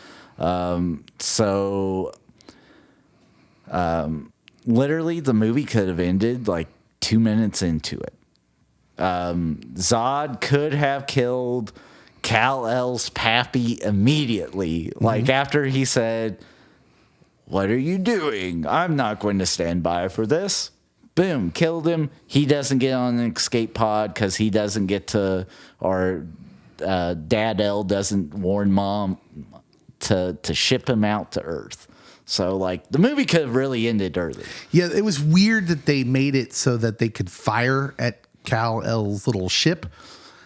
Literally, the movie could have ended like 2 minutes into it. Zod could have killed Kal-El's pappy immediately. Like, after he said, "What are you doing? I'm not going to stand by for this." Boom, killed him. He doesn't get on an escape pod because he doesn't get to, or Dad L doesn't warn Mom to ship him out to Earth. So, like, the movie could have really ended early. Yeah, it was weird that they made it so that they could fire at Kal-El's little ship.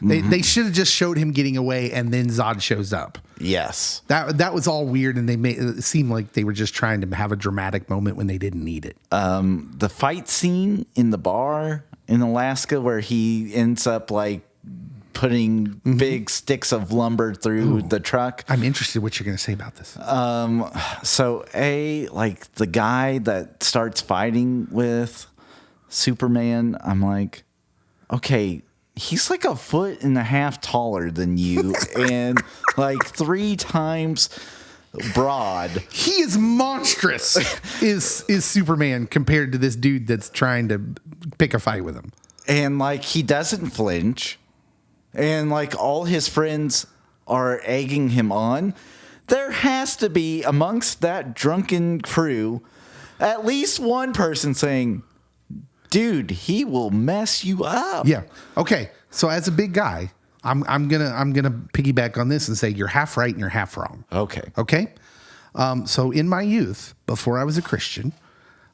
They should have just showed him getting away and then Zod shows up. Yes. That was all weird, and they made it seem like they were just trying to have a dramatic moment when they didn't need it. The fight scene in the bar in Alaska where he ends up like putting big sticks of lumber through the truck. I'm interested in what you're going to say about this. So like the guy that starts fighting with Superman, I'm like, okay, he's like 1.5 feet taller than you and like 3 times broad. He is monstrous. is Superman compared to this dude that's trying to pick a fight with him. And like he doesn't flinch. And like all his friends are egging him on. There has to be amongst that drunken crew at least one person saying, dude, he will mess you up. Yeah. Okay. So as a big guy, I'm gonna piggyback on this and say you're half right and you're half wrong. Okay. Okay. So in my youth, before I was a Christian,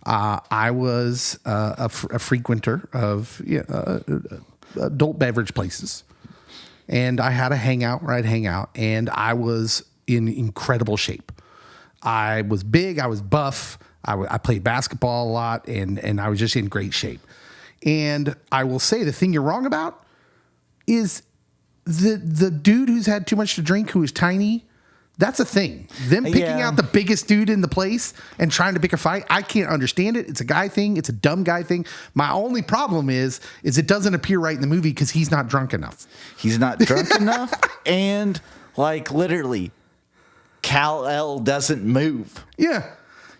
I was a frequenter of adult beverage places. And I had a hangout where I'd hang out, and I was in incredible shape. I was big, I was buff, I played basketball a lot, and I was just in great shape. And I will say the thing you're wrong about is the dude who's had too much to drink, who is tiny. That's a thing. Them picking out the biggest dude in the place and trying to pick a fight, I can't understand it. It's a guy thing. It's a dumb guy thing. My only problem is it doesn't appear right in the movie because he's not drunk enough. He's not drunk enough, and like literally, Kal-El doesn't move. Yeah.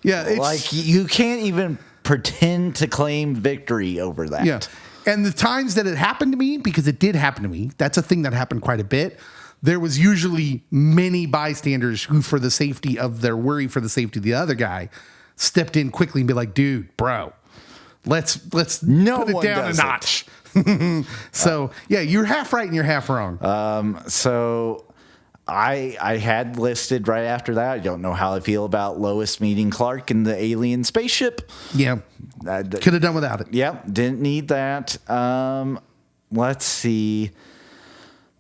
It's, like you can't even pretend to claim victory over that. Yeah. And the times that it happened to me, because it did happen to me, that's a thing that happened quite a bit. There was usually many bystanders who, for the safety of their worry for the safety of the other guy, stepped in quickly and be like, dude, bro, let's put it down a notch. So yeah, you're half right and you're half wrong. So I had listed right after that. I don't know how I feel about Lois meeting Clark in the alien spaceship. Yeah. Could have done without it. Yep. Didn't need that. Let's see.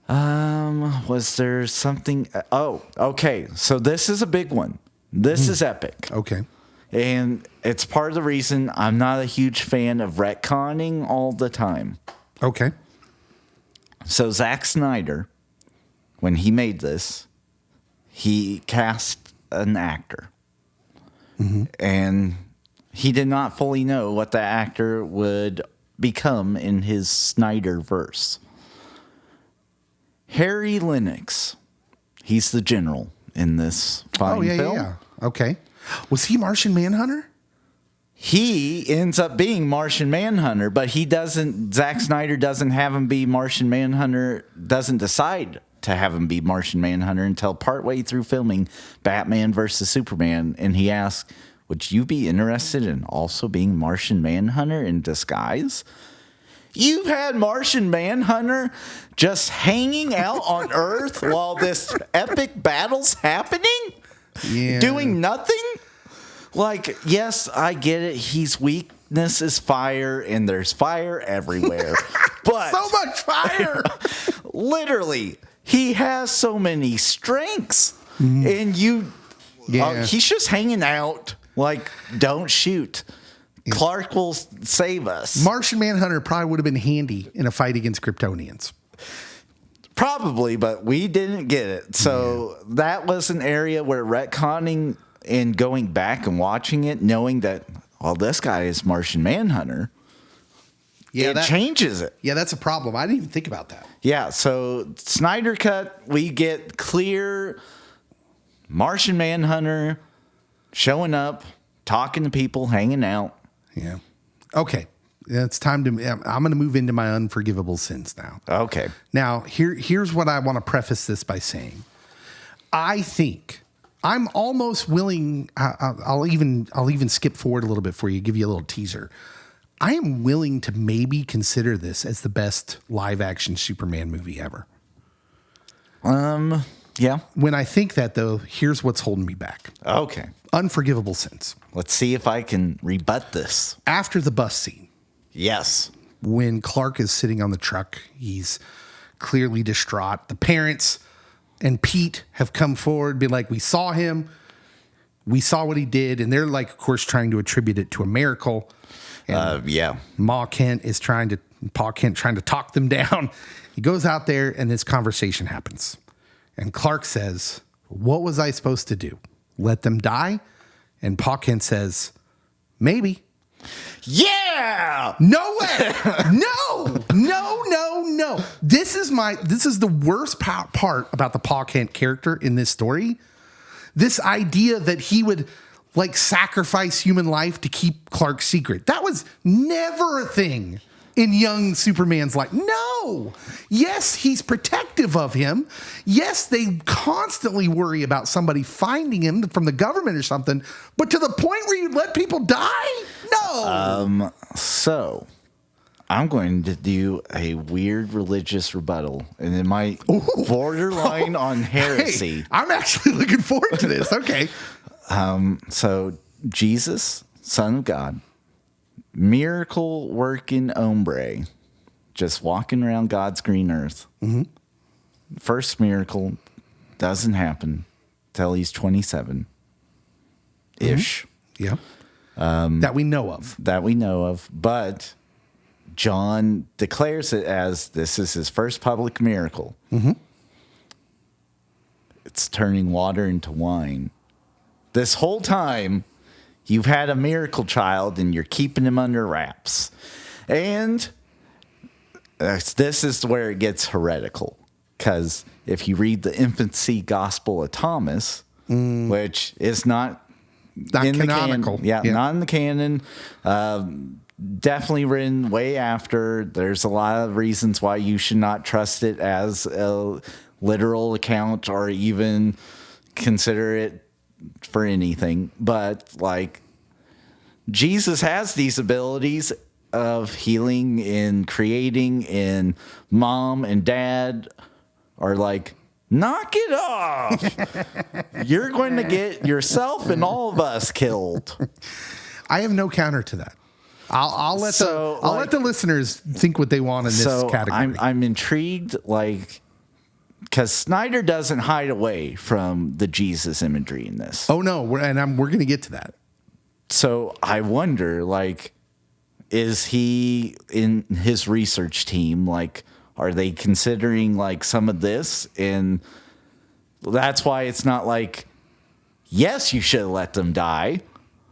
Was there something? Oh, okay. So this is a big one. This is epic. Okay. And it's part of the reason I'm not a huge fan of retconning all the time. Okay. So Zack Snyder, when he made this, he cast an actor. And he did not fully know what the actor would become in his Snyderverse. Harry Lennox, he's the general in this fine film. Yeah. Okay. Was he Martian Manhunter? He ends up being Martian Manhunter, but Zack Snyder doesn't have him be Martian Manhunter, doesn't decide to have him be Martian Manhunter until partway through filming Batman versus Superman, and he asks, would you be interested in also being Martian Manhunter in disguise? You've had Martian Manhunter just hanging out on Earth while this epic battle's happening? Yeah. Doing nothing? Like, yes, I get it. His weakness is fire, and there's fire everywhere. But so much fire! Literally, he has so many strengths. And he's just hanging out. Like, don't shoot. Clark will save us. Martian Manhunter probably would have been handy in a fight against Kryptonians. Probably, but we didn't get it. So that was an area where retconning and going back and watching it, knowing that, well, this guy is Martian Manhunter, it changes it. Yeah, that's a problem. I didn't even think about that. Yeah, so Snyder Cut, we get clear Martian Manhunter showing up, talking to people, hanging out. Yeah. Okay. It's time to. I'm going to move into my unforgivable sins now. Okay. Now, here's what I want to preface this by saying. I think I'm almost willing. I'll even skip forward a little bit for you, give you a little teaser. I am willing to maybe consider this as the best live action Superman movie ever. Yeah. When I think that, though, here's what's holding me back. Okay. Unforgivable sins. Let's see if I can rebut this. After the bus scene. Yes. when Clark is sitting on the truck, he's clearly distraught. The parents and Pete have come forward, be like, we saw him, we saw what he did, and they're like, of course, trying to attribute it to a miracle. And Pa Kent trying to talk them down. He goes out there, and this conversation happens. And Clark says, what was I supposed to do? Let them die? And Pa Kent says, maybe. Yeah! No way! No! This is the worst part about the Pa Kent character in this story. This idea that he would like sacrifice human life to keep Clark's secret. That was never a thing in young Superman's life. No. Yes, he's protective of him. Yes, they constantly worry about somebody finding him from the government or something. But to the point where you let people die? No. So I'm going to do a weird religious rebuttal, and it might borderline on heresy. Hey, I'm actually looking forward to this. Okay. So Jesus, Son of God, miracle working hombre, just walking around God's green earth. Mm-hmm. First miracle doesn't happen till he's 27 ish. Mm-hmm. Yeah. That we know of. But John declares it as this is his first public miracle. Mm-hmm. It's turning water into wine. This whole time, you've had a miracle child and you're keeping him under wraps. And this is where it gets heretical. Because if you read the infancy gospel of Thomas, which is not in canonical. Not in the canon. Definitely written way after. There's a lot of reasons why you should not trust it as a literal account or even consider it for anything. But like Jesus has these abilities of healing and creating, and mom and dad are like, knock it off. You're going to get yourself and all of us killed. I have no counter to that. I'll let the listeners think what they want in this category. I'm intrigued, like, because Snyder doesn't hide away from the Jesus imagery in this. Oh no, we're going to get to that. So I wonder, like, is he in his research team? Like, are they considering like some of this? And that's why it's not like, yes, you should have let them die.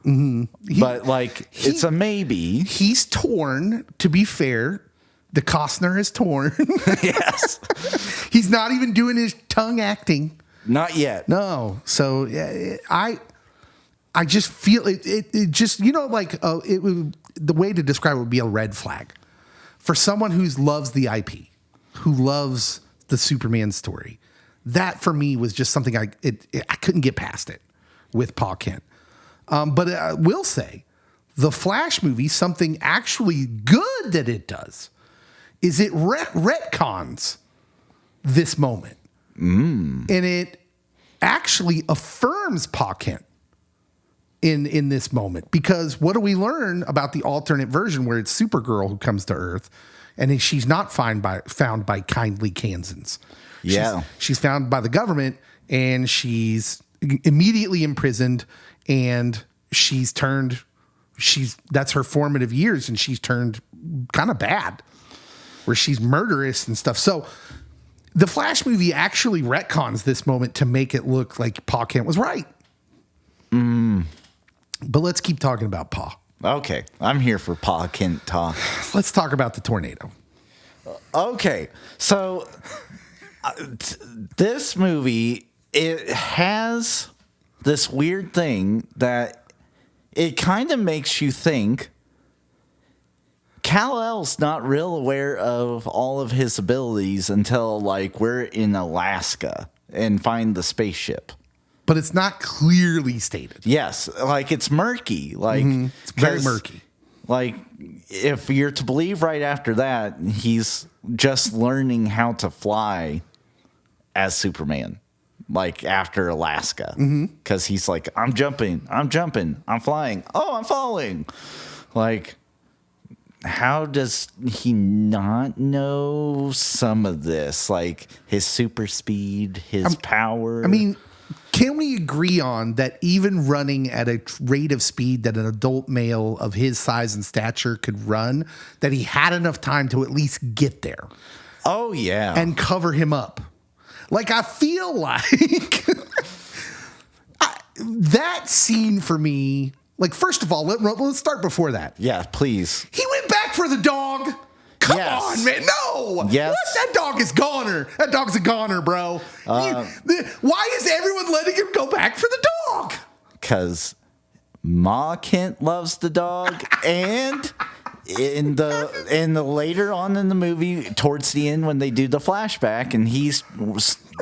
Mm-hmm. But like, it's a maybe. He's torn, to be fair. The Costner is torn. Yes. He's not even doing his tongue acting. Not yet. No. So I just feel it just, like the way to describe it would be a red flag for someone who loves the IP, who loves the Superman story. That for me was just something I couldn't get past it with Pa Kent. But I will say the Flash movie, something actually good that it does is it retcons this moment. And it actually affirms Pa Kent in this moment. Because what do we learn about the alternate version where it's Supergirl who comes to Earth and she's not found by kindly Kansans? Yeah. She's found by the government and she's immediately imprisoned, and that's her formative years, and she's turned kind of bad, where she's murderous and stuff. So the Flash movie actually retcons this moment to make it look like Pa Kent was right. But let's keep talking about Pa. Okay. I'm here for Pa Kent talk. Let's talk about the tornado. Okay. So this movie, it has this weird thing that it kind of makes you think Kal-El's not real aware of all of his abilities until like we're in Alaska and find the spaceship. But it's not clearly stated. Yes, like it's murky. Like it's very murky. Like if you're to believe right after that, he's just learning how to fly as Superman. Like after Alaska, because he's like, I'm jumping, I'm flying, oh, I'm falling. Like how does he not know some of this? Like his super speed, his power. I mean, can we agree on that even running at a rate of speed that an adult male of his size and stature could run, that he had enough time to at least get there? Oh, yeah. And cover him up. Like, I feel like that scene for me, like, first of all, let's start before that. Yeah, please. He went back for the dog. Come on, man. No. Yes. What? That dog is goner. That dog's a goner, bro. Why is everyone letting him go back for the dog? Because Ma Kent loves the dog. And in the later on in the movie, towards the end, when they do the flashback and he's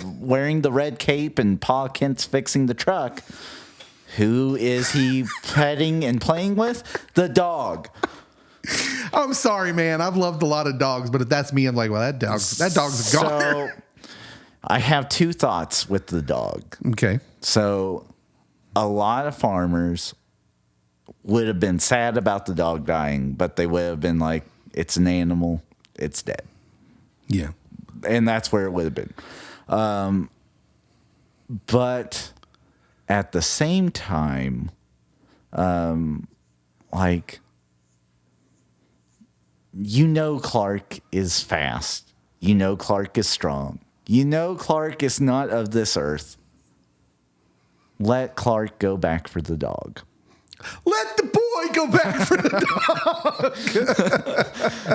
wearing the red cape and Pa Kent's fixing the truck, who is he petting and playing with? The dog. I'm sorry, man. I've loved a lot of dogs, but if that's me, I'm like, well, that dog's a goner. So I have two thoughts with the dog. Okay. So a lot of farmers would have been sad about the dog dying, but they would have been like, it's an animal, it's dead. Yeah. And that's where it would have been. But at the same time, like, you know Clark is fast. You know Clark is strong. You know Clark is not of this earth. Let Clark go back for the dog. Let the boy go back for the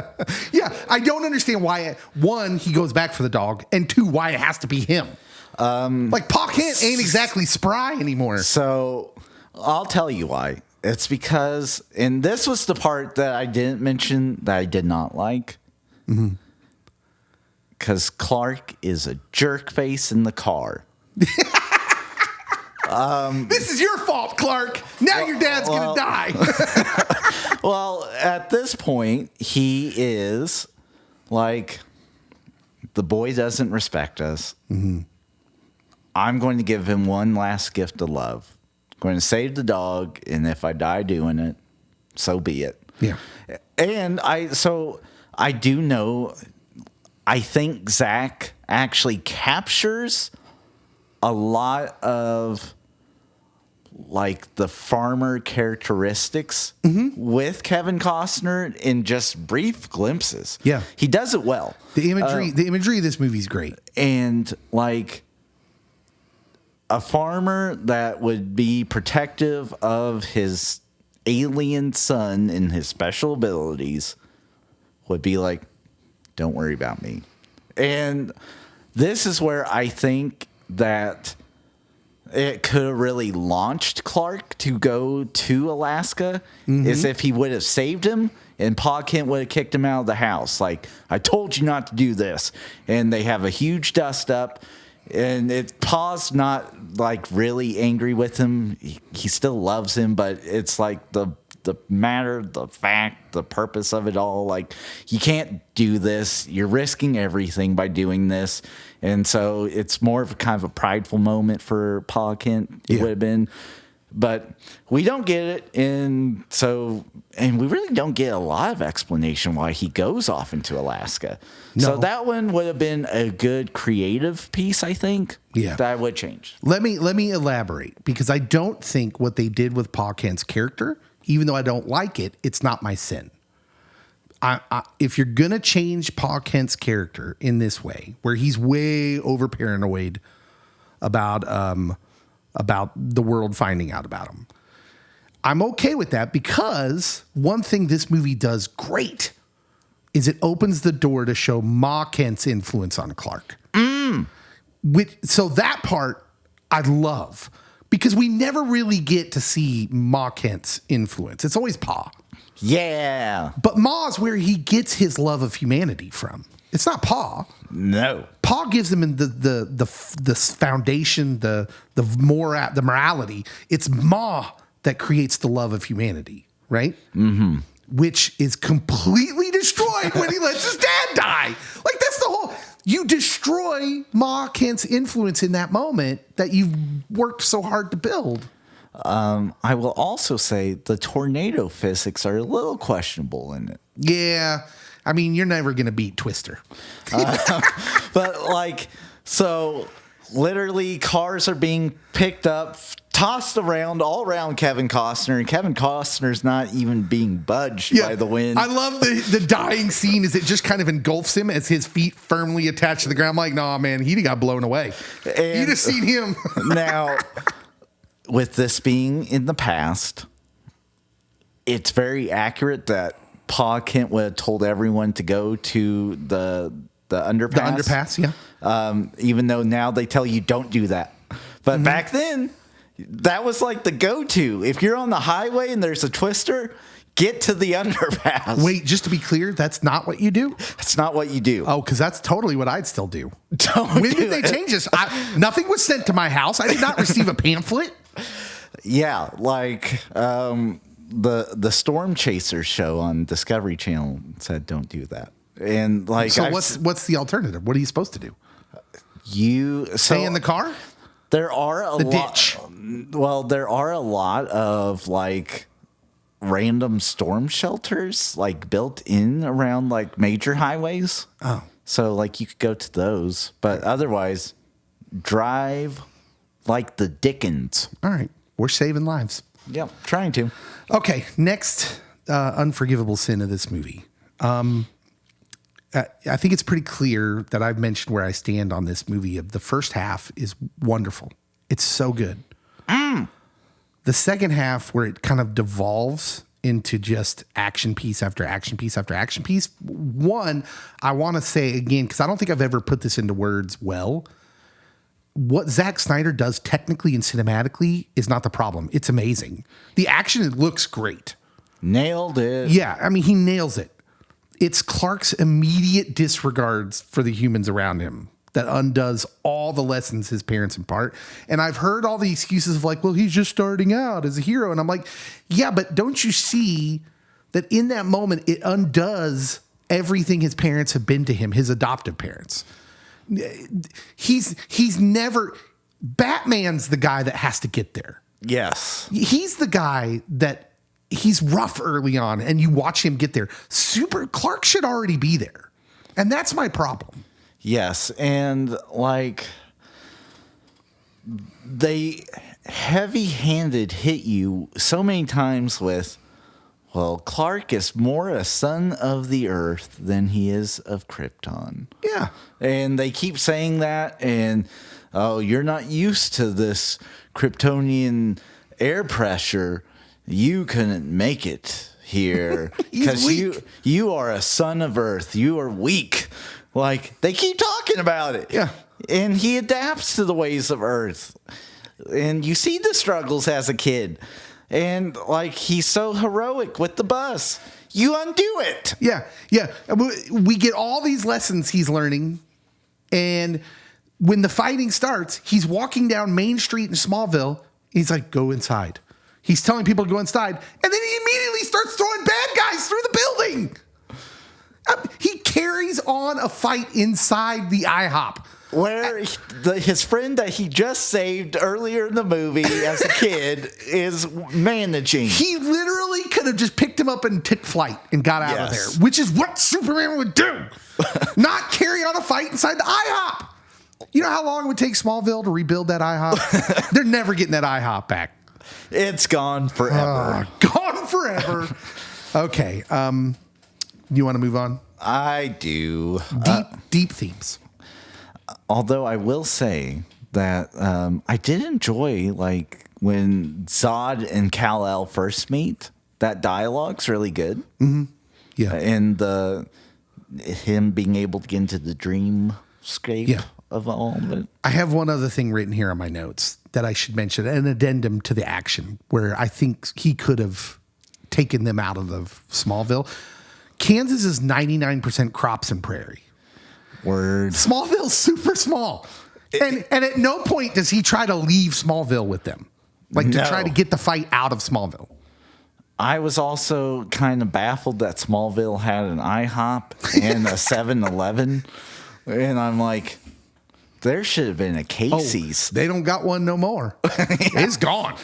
dog. Yeah, I don't understand why, one, he goes back for the dog, and two, why it has to be him. Like, Pa Kent ain't exactly spry anymore. So I'll tell you why. It's because, and this was the part that I didn't mention that I did not like. Because Clark is a jerk face in the car. This is your fault, Clark. Now your dad's going to die. Well, at this point, he is like, the boy doesn't respect us. I'm going to give him one last gift of love. I'm going to save the dog, and if I die doing it, so be it. Yeah. And I do know, I think Zach actually captures a lot of like the farmer characteristics with Kevin Costner in just brief glimpses. Yeah. He does it well. The imagery of this movie is great. And like a farmer that would be protective of his alien son and his special abilities would be like, don't worry about me. And this is where I think that it could have really launched Clark to go to Alaska, is if he would have saved him and Pa Kent would have kicked him out of the house. Like, I told you not to do this. And they have a huge dust up. And Pa's not like really angry with him. He still loves him, but it's like the matter, the fact, the purpose of it all. Like, you can't do this. You're risking everything by doing this. And so it's more of a kind of a prideful moment for Pa Kent. It would have been. But we don't get it. And we really don't get a lot of explanation why he goes off into Alaska. No. So that one would have been a good creative piece, I think. Yeah. That would change. Let me elaborate, because I don't think what they did with Pa Kent's character, even though I don't like it, it's not my sin. If you're going to change Pa Kent's character in this way, where he's way over paranoid about the world finding out about him, I'm okay with that, because one thing this movie does great is it opens the door to show Ma Kent's influence on Clark. So that part I love, because we never really get to see Ma Kent's influence. It's always Pa. Yeah. But Ma's where he gets his love of humanity from. It's not Pa. No. Pa gives him the foundation, the morality. It's Ma that creates the love of humanity, right? Mm-hmm. Which is completely destroyed when he lets his dad die. Like, that's the whole... You destroy Ma Kent's influence in that moment that you've worked so hard to build. I will also say the tornado physics are a little questionable in it. Yeah. I mean, you're never going to beat Twister. But like, so literally cars are being picked up, tossed around all around Kevin Costner, and Kevin Costner's not even being budged by the wind. I love the dying scene as it just kind of engulfs him as his feet firmly attached to the ground. I'm like, nah, man, he got blown away. And You just seen him. now, with this being in the past, it's very accurate that Pa Kent would have told everyone to go to the underpass. The underpass, yeah. Even though now they tell you don't do that. But back then, that was like the go-to. If you're on the highway and there's a twister, get to the underpass. Wait, just to be clear, that's not what you do? That's not what you do. Oh, because that's totally what I'd still do. Don't When do did they it. change this? Nothing was sent to my house. I did not receive a pamphlet. Yeah, like the Storm Chasers show on Discovery Channel said don't do that. And like, So what's the alternative? What are you supposed to do? Stay in the car? There are a lot. Ditch. Well, there are a lot of like random storm shelters like built in around like major highways. Oh. So like you could go to those, but otherwise drive like the Dickens. All right. We're saving lives. Yep, trying to. Okay, next unforgivable sin of this movie. I think it's pretty clear that I've mentioned where I stand on this movie. The first half is wonderful. It's so good. The second half, where it kind of devolves into just action piece after action piece after action piece. One, I want to say again, because I don't think I've ever put this into words well. What Zack Snyder does technically and cinematically is not the problem. It's amazing. The action, it looks great. Nailed it. Yeah, I mean, he nails it. It's Clark's immediate disregards for the humans around him that undoes all the lessons his parents impart. And I've heard all the excuses of like, well, he's just starting out as a hero. And I'm like, yeah, but don't you see that in that moment, it undoes everything his parents have been to him, his adoptive parents. He's never, Batman's the guy that has to get there. Yes. He's the guy that he's rough early on and you watch him get there. Clark should already be there. And that's my problem. Yes. And like they heavy-handed hit you so many times with, well, Clark is more a son of the earth than he is of Krypton. Yeah. And they keep saying that, and oh, you're not used to this Kryptonian air pressure. You couldn't make it here because you are a son of Earth. You are weak. Like they keep talking about it. Yeah. And he adapts to the ways of Earth. And you see the struggles as a kid. And like he's so heroic with the bus. You undo it. Yeah. Yeah. We get all these lessons he's learning. And when the fighting starts, he's walking down Main Street in Smallville. He's like, go inside. He's telling people to go inside. And then he immediately starts throwing bad guys through the building. He carries on a fight inside the IHOP. Where his friend that he just saved earlier in the movie as a kid is managing. He literally could have just picked him up and took flight and got out of there, which is what Superman would do. Not carry on a fight inside the IHOP. You know how long it would take Smallville to rebuild that IHOP? They're never getting that IHOP back. It's gone forever. Gone forever. Okay. You want to move on? I do. Deep themes. Although I will say that I did enjoy like when Zod and Kal-El first meet. That dialogue's really good. Mm-hmm. Yeah, and him being able to get into the dreamscape of all of it. I have one other thing written here on my notes that I should mention, an addendum to the action where I think he could have taken them out of the Smallville. Kansas is 99% crops and prairie. Word. Smallville's super small. And at no point does he try to leave Smallville with them. Like to try to get the fight out of Smallville. I was also kind of baffled that Smallville had an IHOP and a 7-Eleven. And I'm like, there should have been a Casey's. They don't got one no more. It's gone.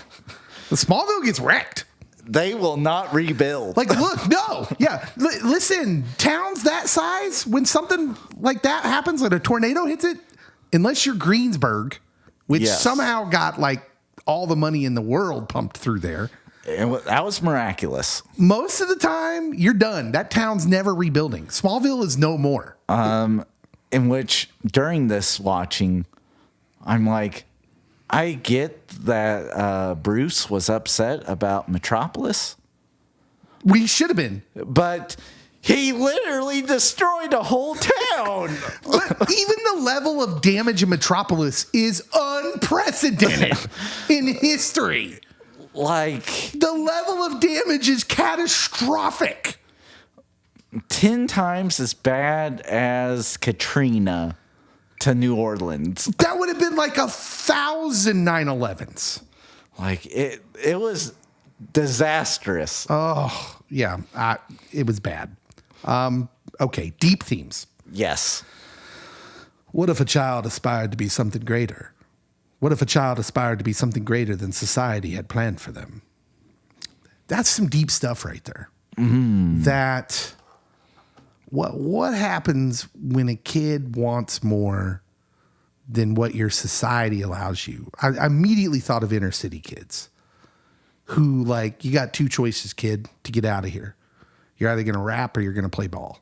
The Smallville gets wrecked. They will not rebuild. Like, look, no. Yeah. Listen, towns that size, when something like that happens, like a tornado hits it, unless you're Greensburg, which somehow got like all the money in the world pumped through there. And that was miraculous. Most of the time, you're done. That town's never rebuilding. Smallville is no more. In which, during this watching, I'm like, I get that Bruce was upset about Metropolis. We should have been. But he literally destroyed a whole town. But even the level of damage in Metropolis is unprecedented in history. Like, the level of damage is catastrophic. 10 times as bad as Katrina to New Orleans. That would have been like 1,000 9/11s. Like, it was disastrous. Oh, yeah. It was bad. Okay, deep themes. Yes. What if a child aspired to be something greater? What if a child aspired to be something greater than society had planned for them? That's some deep stuff right there. That what happens when a kid wants more than what your society allows you? I immediately thought of inner city kids who, like, you got two choices, kid, to get out of here. You're either going to rap or you're going to play ball.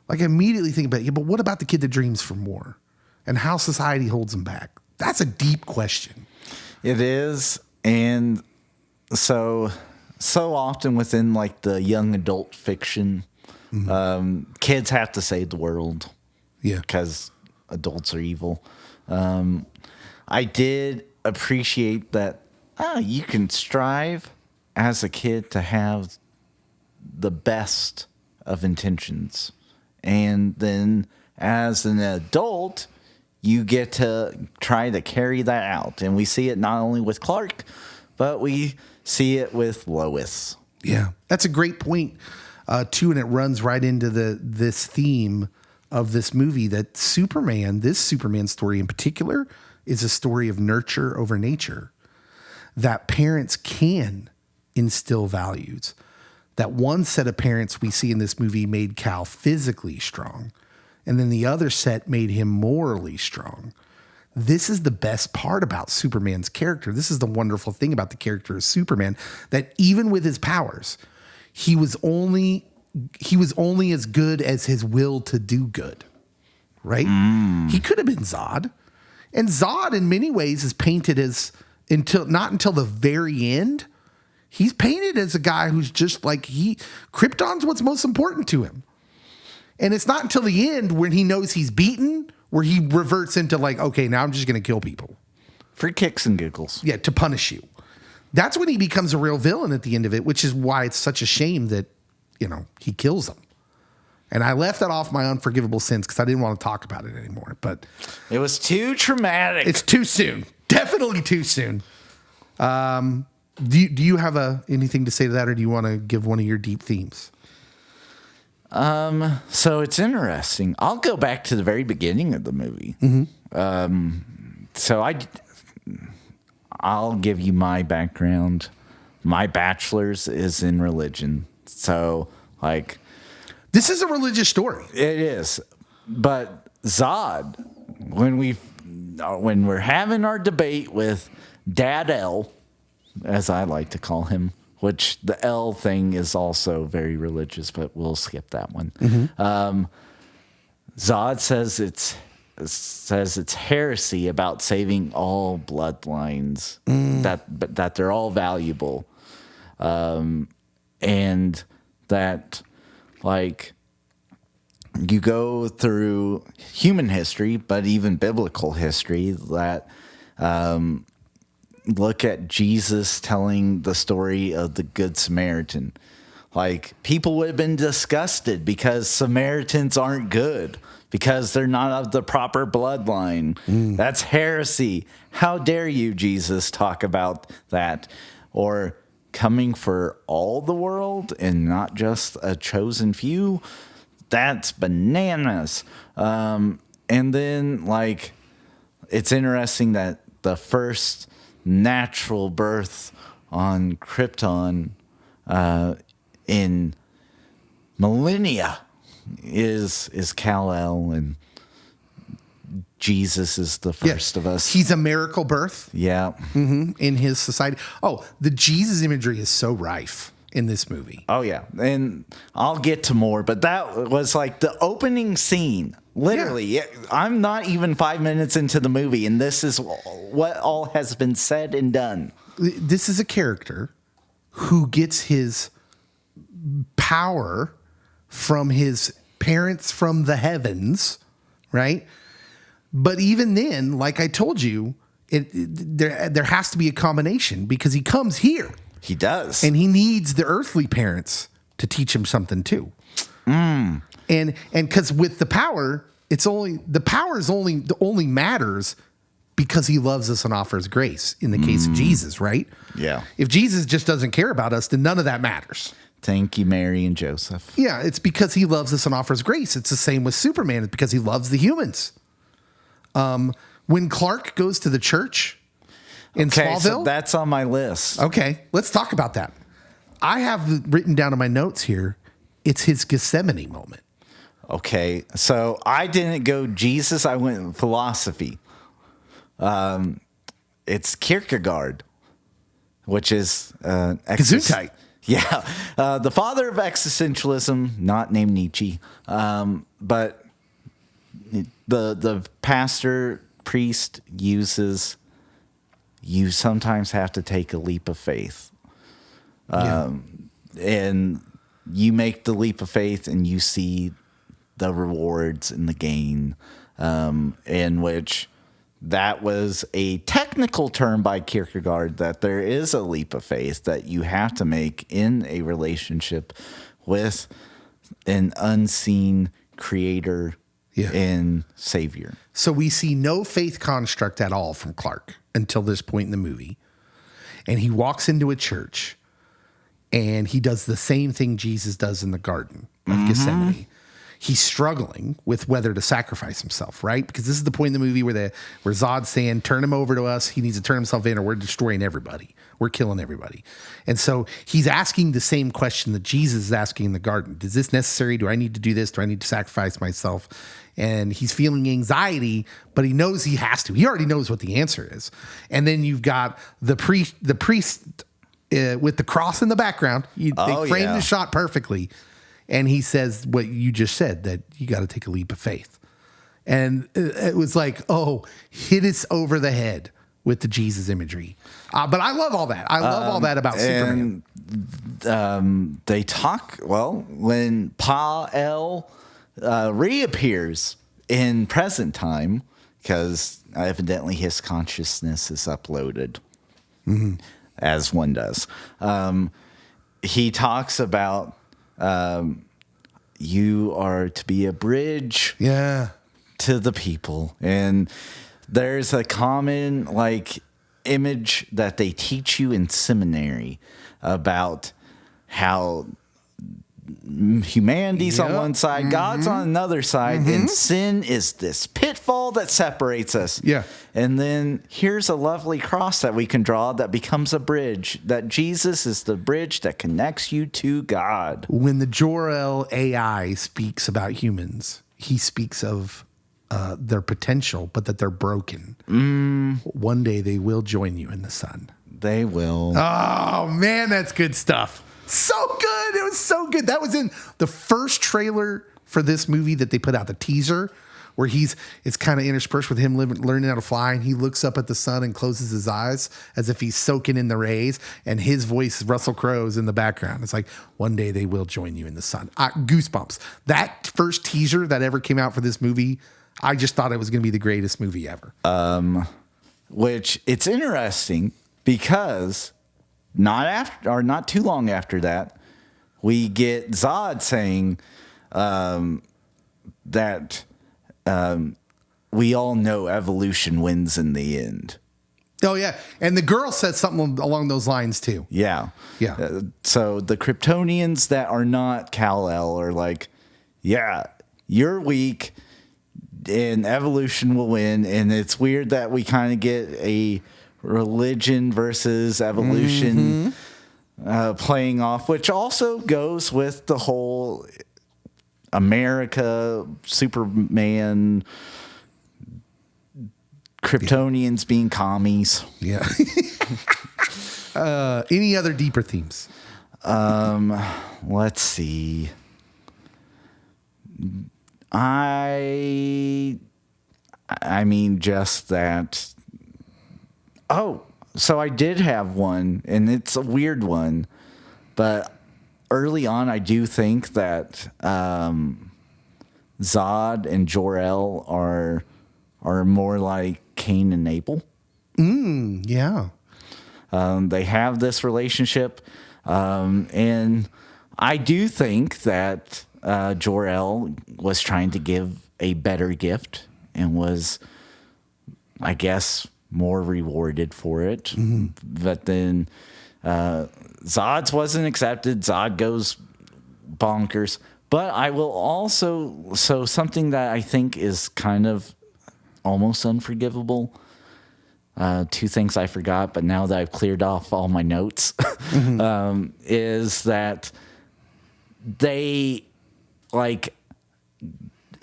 Like, I immediately think about, yeah, but what about the kid that dreams for more and how society holds them back? That's a deep question. It is. And so often within like the young adult fiction, kids have to save the world. Yeah. Because adults are evil. I did appreciate that you can strive as a kid to have the best of intentions. And then as an adult, you get to try to carry that out. And we see it not only with Clark, but we see it with Lois. Yeah, that's a great point, too. And it runs right into this theme of this movie, that this Superman story in particular, is a story of nurture over nature. That parents can instill values. That one set of parents we see in this movie made Cal physically strong, and then the other set made him morally strong. This is the best part about Superman's character. This is the wonderful thing about the character of Superman, that even with his powers, he was only as good as his will to do good, right? He could have been Zod. And Zod, in many ways, is painted as, not until the very end, he's painted as a guy who's just like, Krypton's what's most important to him. And it's not until the end when he knows he's beaten where he reverts into like, okay, now I'm just going to kill people. For kicks and giggles. Yeah, to punish you. That's when he becomes a real villain at the end of it, which is why it's such a shame that, he kills them. And I left that off my unforgivable sins because I didn't want to talk about it anymore. But it was too traumatic. It's too soon. Definitely too soon. Do you have anything to say to that, or do you want to give one of your deep themes? So it's interesting. I'll go back to the very beginning of the movie. So I'll give you my background. My bachelor's is in religion. So, like, this is a religious story. It is. But Zod, when we're having our debate with Dad L, as I like to call him, which the L thing is also very religious, but we'll skip that one. Zod says it's heresy about saving all bloodlines, that they're all valuable, and that, like, you go through human history, but even biblical history, that look at Jesus telling the story of the Good Samaritan. Like, people would have been disgusted because Samaritans aren't good, because they're not of the proper bloodline. That's heresy. How dare you, Jesus, talk about that? Or coming for all the world and not just a chosen few? That's bananas. And then, like, it's interesting that the first natural birth on Krypton in millennia is Kal-El, and Jesus is the first of us. He's a miracle birth. Yeah. In his society. Oh, the Jesus imagery is so rife in this movie. Oh, yeah. And I'll get to more, but that was like the opening scene. Literally, I'm not even 5 minutes into the movie, and this is what all has been said and done. This is a character who gets his power from his parents from the heavens, right? But even then, like I told you, there has to be a combination because he comes here. He does. And he needs the earthly parents to teach him something too. And because with the power, only matters because he loves us and offers grace in the case of Jesus, right? Yeah. If Jesus just doesn't care about us, then none of that matters. Thank you, Mary and Joseph. Yeah, it's because he loves us and offers grace. It's the same with Superman. It's because he loves the humans. When Clark goes to the church in Smallville. So that's on my list. Okay, let's talk about that. I have written down in my notes here, it's his Gethsemane moment. Okay, so I didn't go Jesus, I went philosophy. It's Kierkegaard, which is Gesundheit. Yeah, the father of existentialism, not named Nietzsche, but the pastor priest uses. You sometimes have to take a leap of faith, and you make the leap of faith, and you see the rewards and the gain, in which. That was a technical term by Kierkegaard that there is a leap of faith that you have to make in a relationship with an unseen creator and savior. So we see no faith construct at all from Clark until this point in the movie. And he walks into a church and he does the same thing Jesus does in the Garden of Gethsemane. He's struggling with whether to sacrifice himself, right? Because this is the point in the movie where Zod's saying, turn him over to us. He needs to turn himself in or we're destroying everybody. We're killing everybody. And so he's asking the same question that Jesus is asking in the garden. Is this necessary? Do I need to do this? Do I need to sacrifice myself? And he's feeling anxiety, but he knows he has to. He already knows what the answer is. And then you've got the priest with the cross in the background. They framed the shot perfectly. And he says what you just said, that you got to take a leap of faith. And it was like, hit us over the head with the Jesus imagery. But I love all that. I love all that about Superman. They talk, when Pa-El reappears in present time, because evidently his consciousness is uploaded, as one does. He talks about... you are to be a bridge to the people. And there's a common image that they teach you in seminary about how humanity's on one side, God's on another side, and sin is this pitfall that separates us. Yeah. And then here's a lovely cross that we can draw that becomes a bridge, that Jesus is the bridge that connects you to God. When the Jor-El AI speaks about humans, he speaks of their potential, but that they're broken. One day they will join you in the sun. They will. Oh, man, that's good stuff. So good. It was so good. That was in the first trailer for this movie that they put out, the teaser, where it's kind of interspersed with him learning how to fly, and he looks up at the sun and closes his eyes as if he's soaking in the rays, and his voice, Russell Crowe's, in the background. It's like, one day they will join you in the sun. Goosebumps. That first teaser that ever came out for this movie, I just thought it was going to be the greatest movie ever. Which it's interesting because... Not too long after that, we get Zod saying that we all know evolution wins in the end. Oh, yeah. And the girl said something along those lines, too. Yeah. Yeah. So the Kryptonians that are not Kal-El are like, you're weak and evolution will win. And it's weird that we kind of get a religion versus evolution playing off, which also goes with the whole America, Superman, Kryptonians being commies. Yeah. Any other deeper themes? Let's see. I mean, just that. Oh, so I did have one, and it's a weird one, but early on, I do think that Zod and Jor-El are more like Cain and Abel. Yeah. They have this relationship, and I do think that Jor-El was trying to give a better gift and was, I guess, more rewarded for it. But then Zod's wasn't accepted. Zod goes bonkers. But I will also, so something that I think is kind of almost unforgivable. Two things I forgot, but now that I've cleared off all my notes, is that they like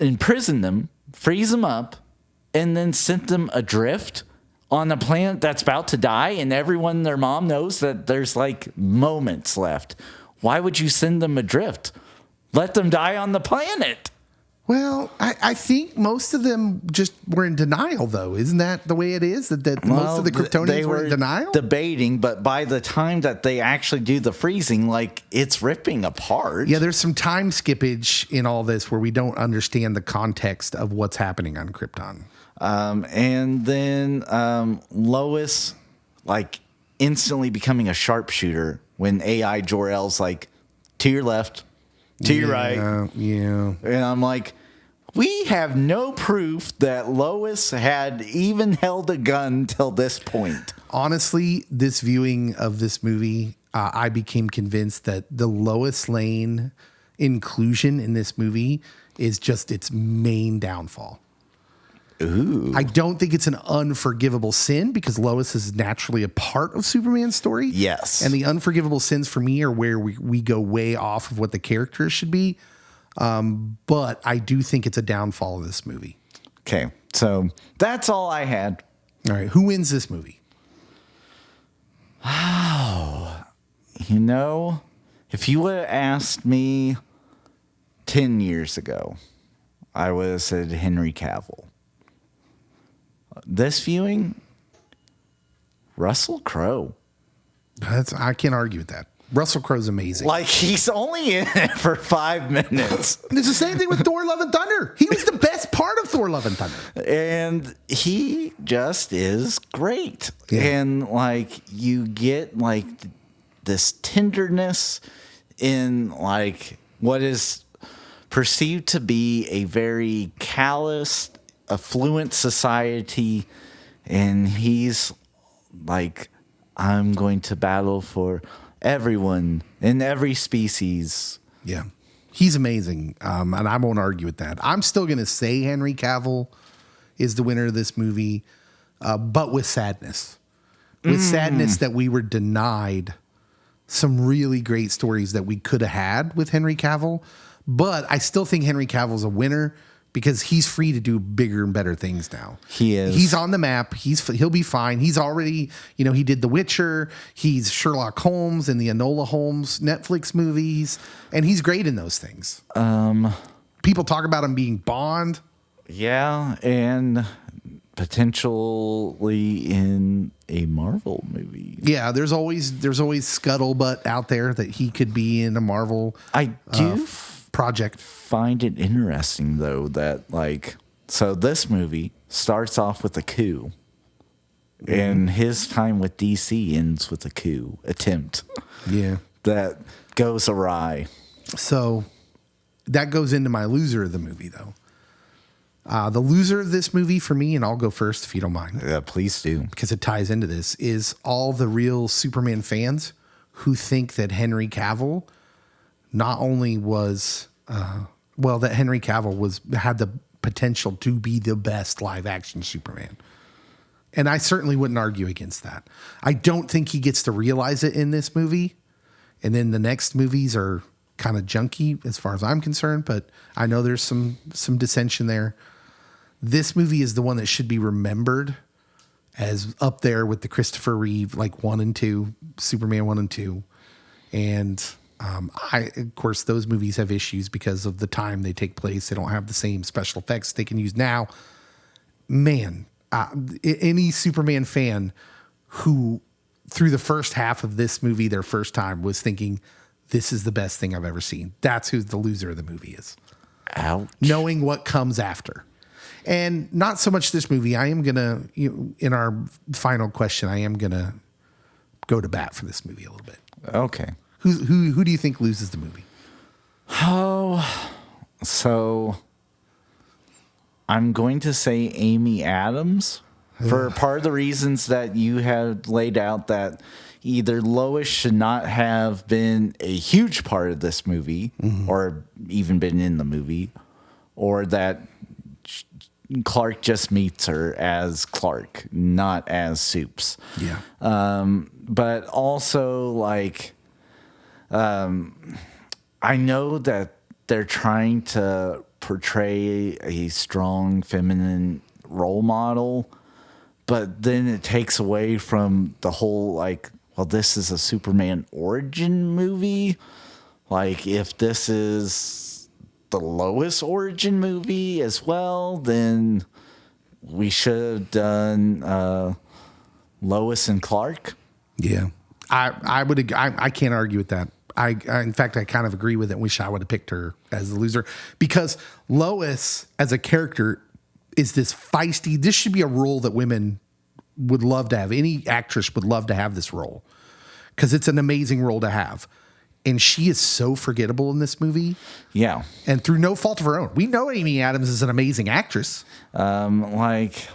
imprison them, freeze them up, and then sent them adrift on a planet that's about to die, and everyone and their mom knows that there's like moments left. Why would you send them adrift? Let them die on the planet. Well, I think most of them just were in denial, though. Isn't that the way it is? That most of the Kryptonians were in denial? Debating, but by the time that they actually do the freezing, like, it's ripping apart. Yeah, there's some time skippage in all this where we don't understand the context of what's happening on Krypton. And then Lois, like, instantly becoming a sharpshooter when AI Jor-El's like, to your left, to your right. Yeah. And I'm like, we have no proof that Lois had even held a gun till this point. Honestly, this viewing of this movie, I became convinced that the Lois Lane inclusion in this movie is just its main downfall. Ooh. I don't think it's an unforgivable sin because Lois is naturally a part of Superman's story. Yes. And the unforgivable sins for me are where we go way off of what the characters should be. But I do think it's a downfall of this movie. Okay. So that's all I had. All right. Who wins this movie? You know, if you would have asked me 10 years ago, I would have said Henry Cavill. This viewing, Russell Crowe. I can't argue with that. Russell Crowe's amazing. Like, he's only in it for 5 minutes. It's the same thing with Thor: Love and Thunder. He was the best part of Thor: Love and Thunder. And he just is great. Yeah. And, like, you get, like, this tenderness in, like, what is perceived to be a very calloused, affluent society, and he's like, I'm going to battle for everyone in every species. Yeah, he's amazing, and I won't argue with that. I'm still going to say Henry Cavill is the winner of this movie, but with sadness. With sadness that we were denied some really great stories that we could have had with Henry Cavill, but I still think Henry Cavill's a winner because he's free to do bigger and better things now. He is. He's on the map. He'll be fine. He's already, he did The Witcher. He's Sherlock Holmes in the Enola Holmes Netflix movies, and he's great in those things. People talk about him being Bond. Yeah, and potentially in a Marvel movie. Yeah, there's always scuttlebutt out there that he could be in a Marvel I do project. Find it interesting, though, that, like, so this movie starts off with a coup, and his time with DC ends with a coup attempt. Yeah. That goes awry. So that goes into my loser of the movie, though. The loser of this movie for me, and I'll go first if you don't mind. Yeah, please do. Because it ties into this, is all the real Superman fans who think that Henry Cavill not only was, that Henry Cavill had the potential to be the best live action Superman. And I certainly wouldn't argue against that. I don't think he gets to realize it in this movie. And then the next movies are kind of junky as far as I'm concerned, but I know there's some dissension there. This movie is the one that should be remembered as up there with the Christopher Reeve, like 1 and 2, Superman 1 and 2. And of course, those movies have issues because of the time they take place. They don't have the same special effects they can use now. Man, any Superman fan who, through the first half of this movie, their first time, was thinking, this is the best thing I've ever seen. That's who the loser of the movie is. Ouch. Knowing what comes after. And not so much this movie. I am going to, in our final question, I am going to go to bat for this movie a little bit. Okay. Who do you think loses the movie? Oh, so I'm going to say Amy Adams for part of the reasons that you have laid out, that either Lois should not have been a huge part of this movie or even been in the movie, or that Clark just meets her as Clark, not as Supes. Yeah. But also, like, I know that they're trying to portray a strong feminine role model, but then it takes away from the whole, like, well, this is a Superman origin movie. Like, if this is the Lois origin movie as well, then we should have done Lois and Clark. Yeah. I can't argue with that. In fact, I kind of agree with it. Wish I would have picked her as the loser, because Lois as a character is this feisty. This should be a role that women would love to have. Any actress would love to have this role because it's an amazing role to have. And she is so forgettable in this movie. Yeah. And through no fault of her own. We know Amy Adams is an amazing actress. Like,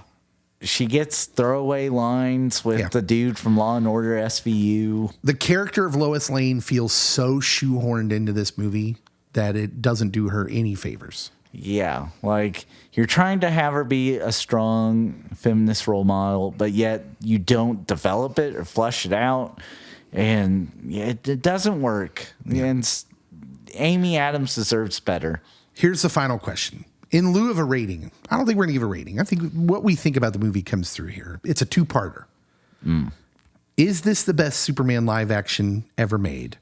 she gets throwaway lines with the dude from Law and Order SVU. The character of Lois Lane feels so shoehorned into this movie that it doesn't do her any favors. Yeah, like, you're trying to have her be a strong feminist role model, but yet you don't develop it or flesh it out, and it doesn't work. Yeah. And Amy Adams deserves better. Here's the final question. In lieu of a rating, I don't think we're going to give a rating. I think what we think about the movie comes through here. It's a two-parter. Is this the best Superman live action ever made?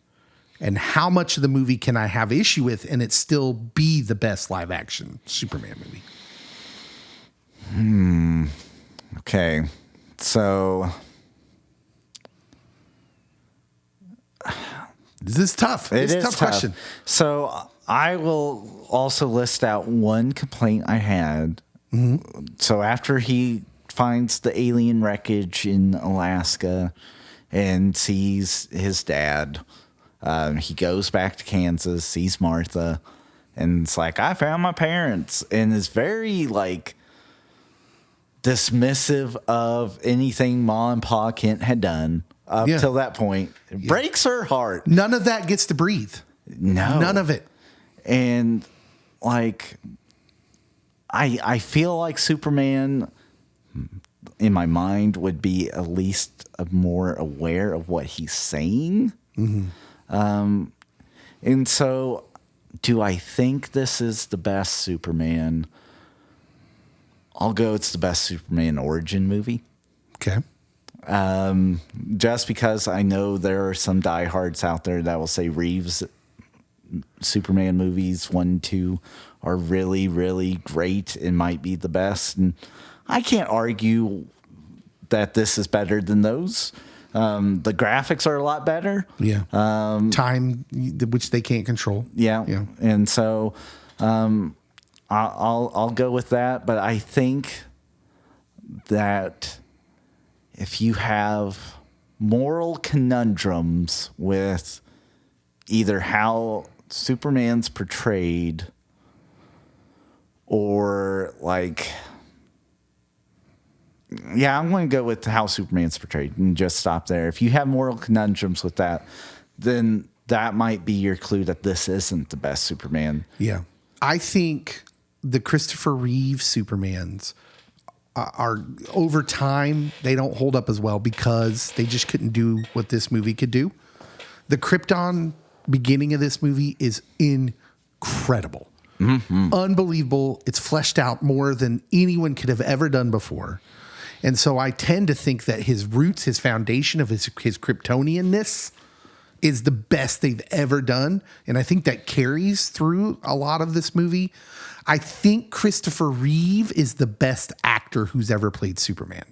And how much of the movie can I have issue with and it still be the best live action Superman movie? Okay. So this is tough. It's a tough question. So I will also list out one complaint I had. So after he finds the alien wreckage in Alaska and sees his dad, he goes back to Kansas, sees Martha, and it's like, I found my parents, and is very, like, dismissive of anything Ma and Pa Kent had done up till that point. It breaks her heart. None of that gets to breathe. No. None of it. And, like, I feel like Superman, in my mind, would be at least more aware of what he's saying. And so, do I think this is the best Superman? I'll go it's the best Superman origin movie. Okay. Just because I know there are some diehards out there that will say Reeves Superman movies 1 and 2 are really, really great and might be the best. And I can't argue that this is better than those. The graphics are a lot better. Yeah. Time, which they can't control. Yeah. And so I'll go with that. But I think that if you have moral conundrums with either how Superman's portrayed or, like, I'm going to go with how Superman's portrayed and just stop there. If you have moral conundrums with that, then that might be your clue that this isn't the best Superman. Yeah. I think the Christopher Reeve Supermans are over time, they don't hold up as well because they just couldn't do what this movie could do. The Krypton beginning of this movie is incredible. Unbelievable. It's fleshed out more than anyone could have ever done before. And so I tend to think that his roots, his foundation of his Kryptonianness is the best they've ever done. And I think that carries through a lot of this movie. I think Christopher Reeve is the best actor who's ever played Superman.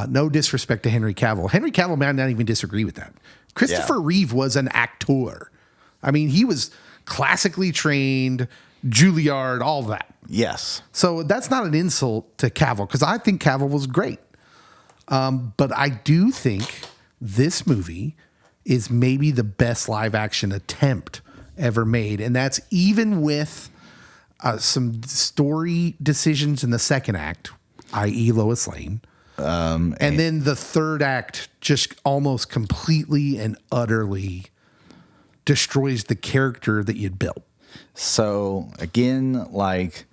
No disrespect to Henry Cavill. Henry Cavill might not even disagree with that. Christopher Reeve was an actor. I mean, he was classically trained, Juilliard, all that. Yes. So that's not an insult to Cavill because I think Cavill was great. But I do think this movie is maybe the best live action attempt ever made. And that's even with some story decisions in the second act, i.e. Lois Lane. And then the third act just almost completely and utterly destroys the character that you'd built. So again, like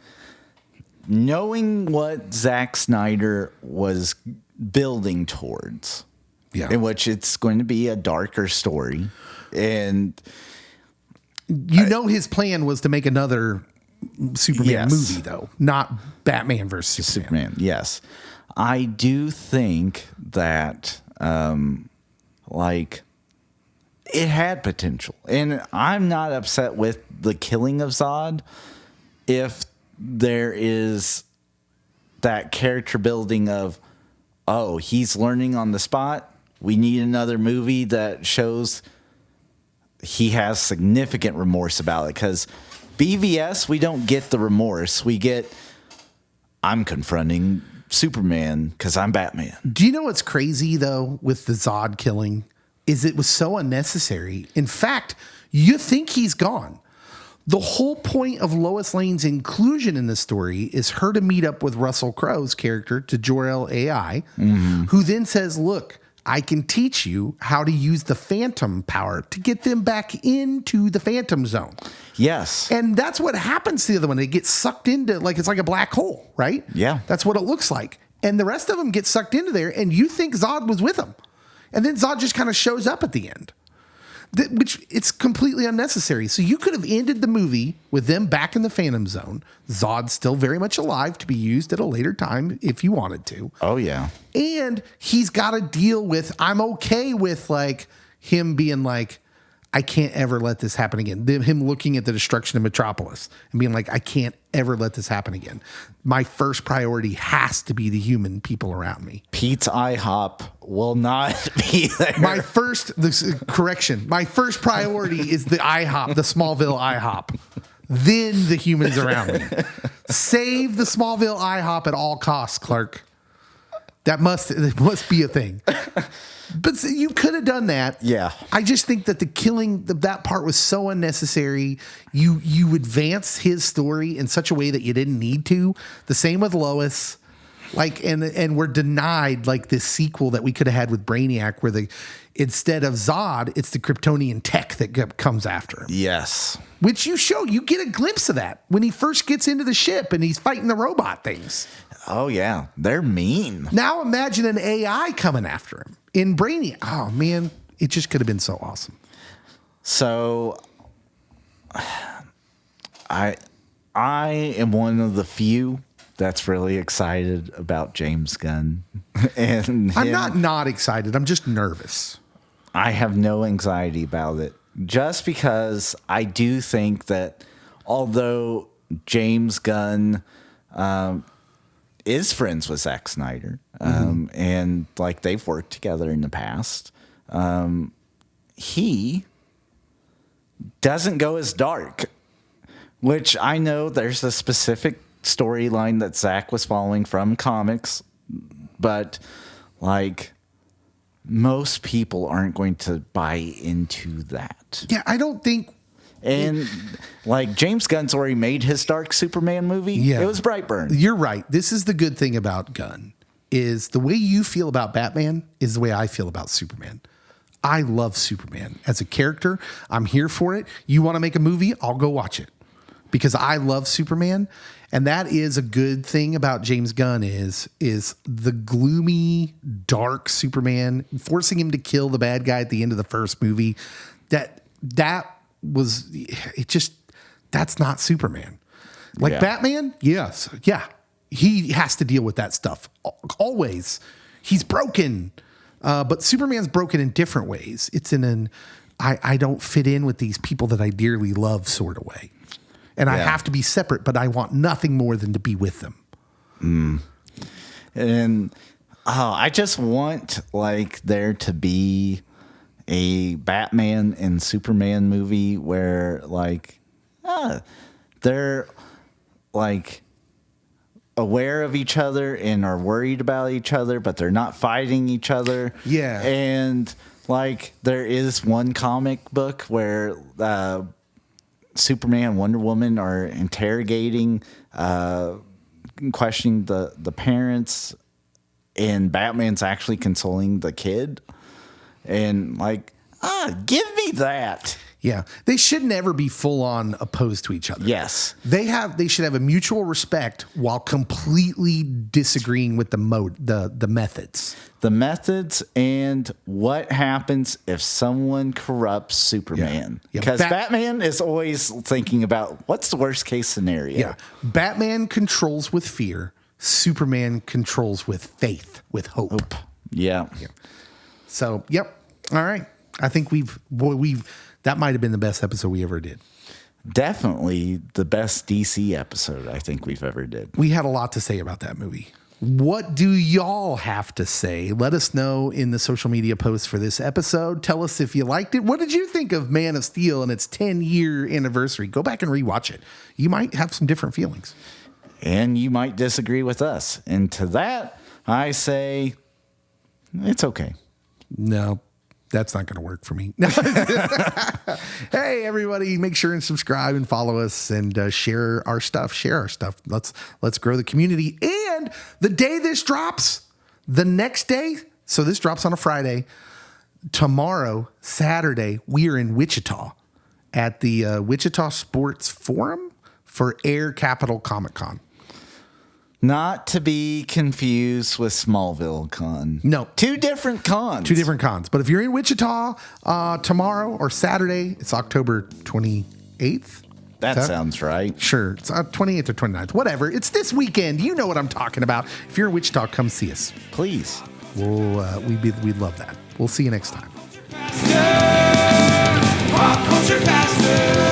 knowing what Zack Snyder was building towards, in which it's going to be a darker story. And his plan was to make another Superman movie, though, not Batman versus Superman. Yes. I do think that, it had potential. And I'm not upset with the killing of Zod if there is that character building of, oh, he's learning on the spot. We need another movie that shows he has significant remorse about it. Because BVS, we don't get the remorse. We get, I'm confronting Superman because I'm Batman. Do you know what's crazy, though, with the Zod killing? Is it was so unnecessary. In fact, you think he's gone. The whole point of Lois Lane's inclusion in the story is her to meet up with Russell Crowe's character, to Jor-El AI, who then says, look, I can teach you how to use the Phantom power to get them back into the Phantom Zone. Yes. And that's what happens to the other one. They get sucked into, like, it's like a black hole, right? Yeah. That's what it looks like. And the rest of them get sucked into there, and you think Zod was with them. And then Zod just kind of shows up at the end, which it's completely unnecessary. So you could have ended the movie with them back in the Phantom Zone. Zod's still very much alive to be used at a later time if you wanted to. Oh, yeah. And he's got to deal with, I'm okay with like him being like, I can't ever let this happen again. Him looking at the destruction of Metropolis and being like, I can't ever let this happen again. My first priority has to be the human people around me. Pete's IHOP will not be there. My first priority is the IHOP, the Smallville IHOP. Then the humans around me. Save the Smallville IHOP at all costs, Clark. It must be a thing. But you could have done that. Yeah. I just think that the killing, that part was so unnecessary. You advance his story in such a way that you didn't need to. The same with Lois. Like, and we're denied like this sequel that we could have had with Brainiac where instead of Zod, it's the Kryptonian tech that comes after him. Yes. Which you get a glimpse of that when he first gets into the ship and he's fighting the robot things. Oh, yeah. They're mean. Now imagine an AI coming after him in Brainiac. Oh, man. It just could have been so awesome. So I am one of the few that's really excited about James Gunn. And I'm not excited. I'm just nervous. I have no anxiety about it. Just because I do think that although James Gunn is friends with Zack Snyder, and like they've worked together in the past, he doesn't go as dark, which I know there's a specific storyline that Zack was following from comics, but like most people aren't going to buy into that. Yeah, I don't think. And like James Gunn's already made his Dark Superman movie. Yeah. It was Brightburn. You're right. This is the good thing about Gunn is the way you feel about Batman is the way I feel about Superman. I love Superman as a character. I'm here for it. You want to make a movie? I'll go watch it. because I love Superman. And that is a good thing about James Gunn is the gloomy, dark Superman, forcing him to kill the bad guy at the end of the first movie. That's not Superman. Like Batman, yes. Yeah. He has to deal with that stuff always. He's broken. But Superman's broken in different ways. It's in an I don't fit in with these people that I dearly love sort of way. And I have to be separate, but I want nothing more than to be with them. And I just want like there to be a Batman and Superman movie where like they're like aware of each other and are worried about each other, but they're not fighting each other. Yeah. And like there is one comic book where Superman and Wonder Woman are interrogating, questioning the parents, and Batman's actually consoling the kid. And like, give me that. Yeah. They should never be full on opposed to each other. Yes. They should have a mutual respect while completely disagreeing with the methods. The methods and what happens if someone corrupts Superman. Yeah. Because Batman is always thinking about what's the worst case scenario. Yeah. Batman controls with fear. Superman controls with faith, with hope. Yeah. So, yep. All right. I think that might have been the best episode we ever did. Definitely the best DC episode I think we've ever did. We had a lot to say about that movie. What do y'all have to say? Let us know in the social media posts for this episode. Tell us if you liked it. What did you think of Man of Steel and its 10-year anniversary? Go back and rewatch it. You might have some different feelings. And you might disagree with us. And to that, I say, it's okay. No, that's not going to work for me. Hey, everybody, make sure and subscribe and follow us and share our stuff. Let's grow the community. And the day this drops, the next day, so this drops on a Friday, tomorrow, Saturday, we are in Wichita at the Wichita Sports Forum for Air Capital Comic Con. Not to be confused with Smallville Con. No. Two different cons. But if you're in Wichita tomorrow or Saturday, it's October 28th. That sounds right. Sure. It's 28th or 29th. Whatever. It's this weekend. You know what I'm talking about. If you're in Wichita, come see us. Please. We'd love that. We'll see you next time. Pop culture pastor.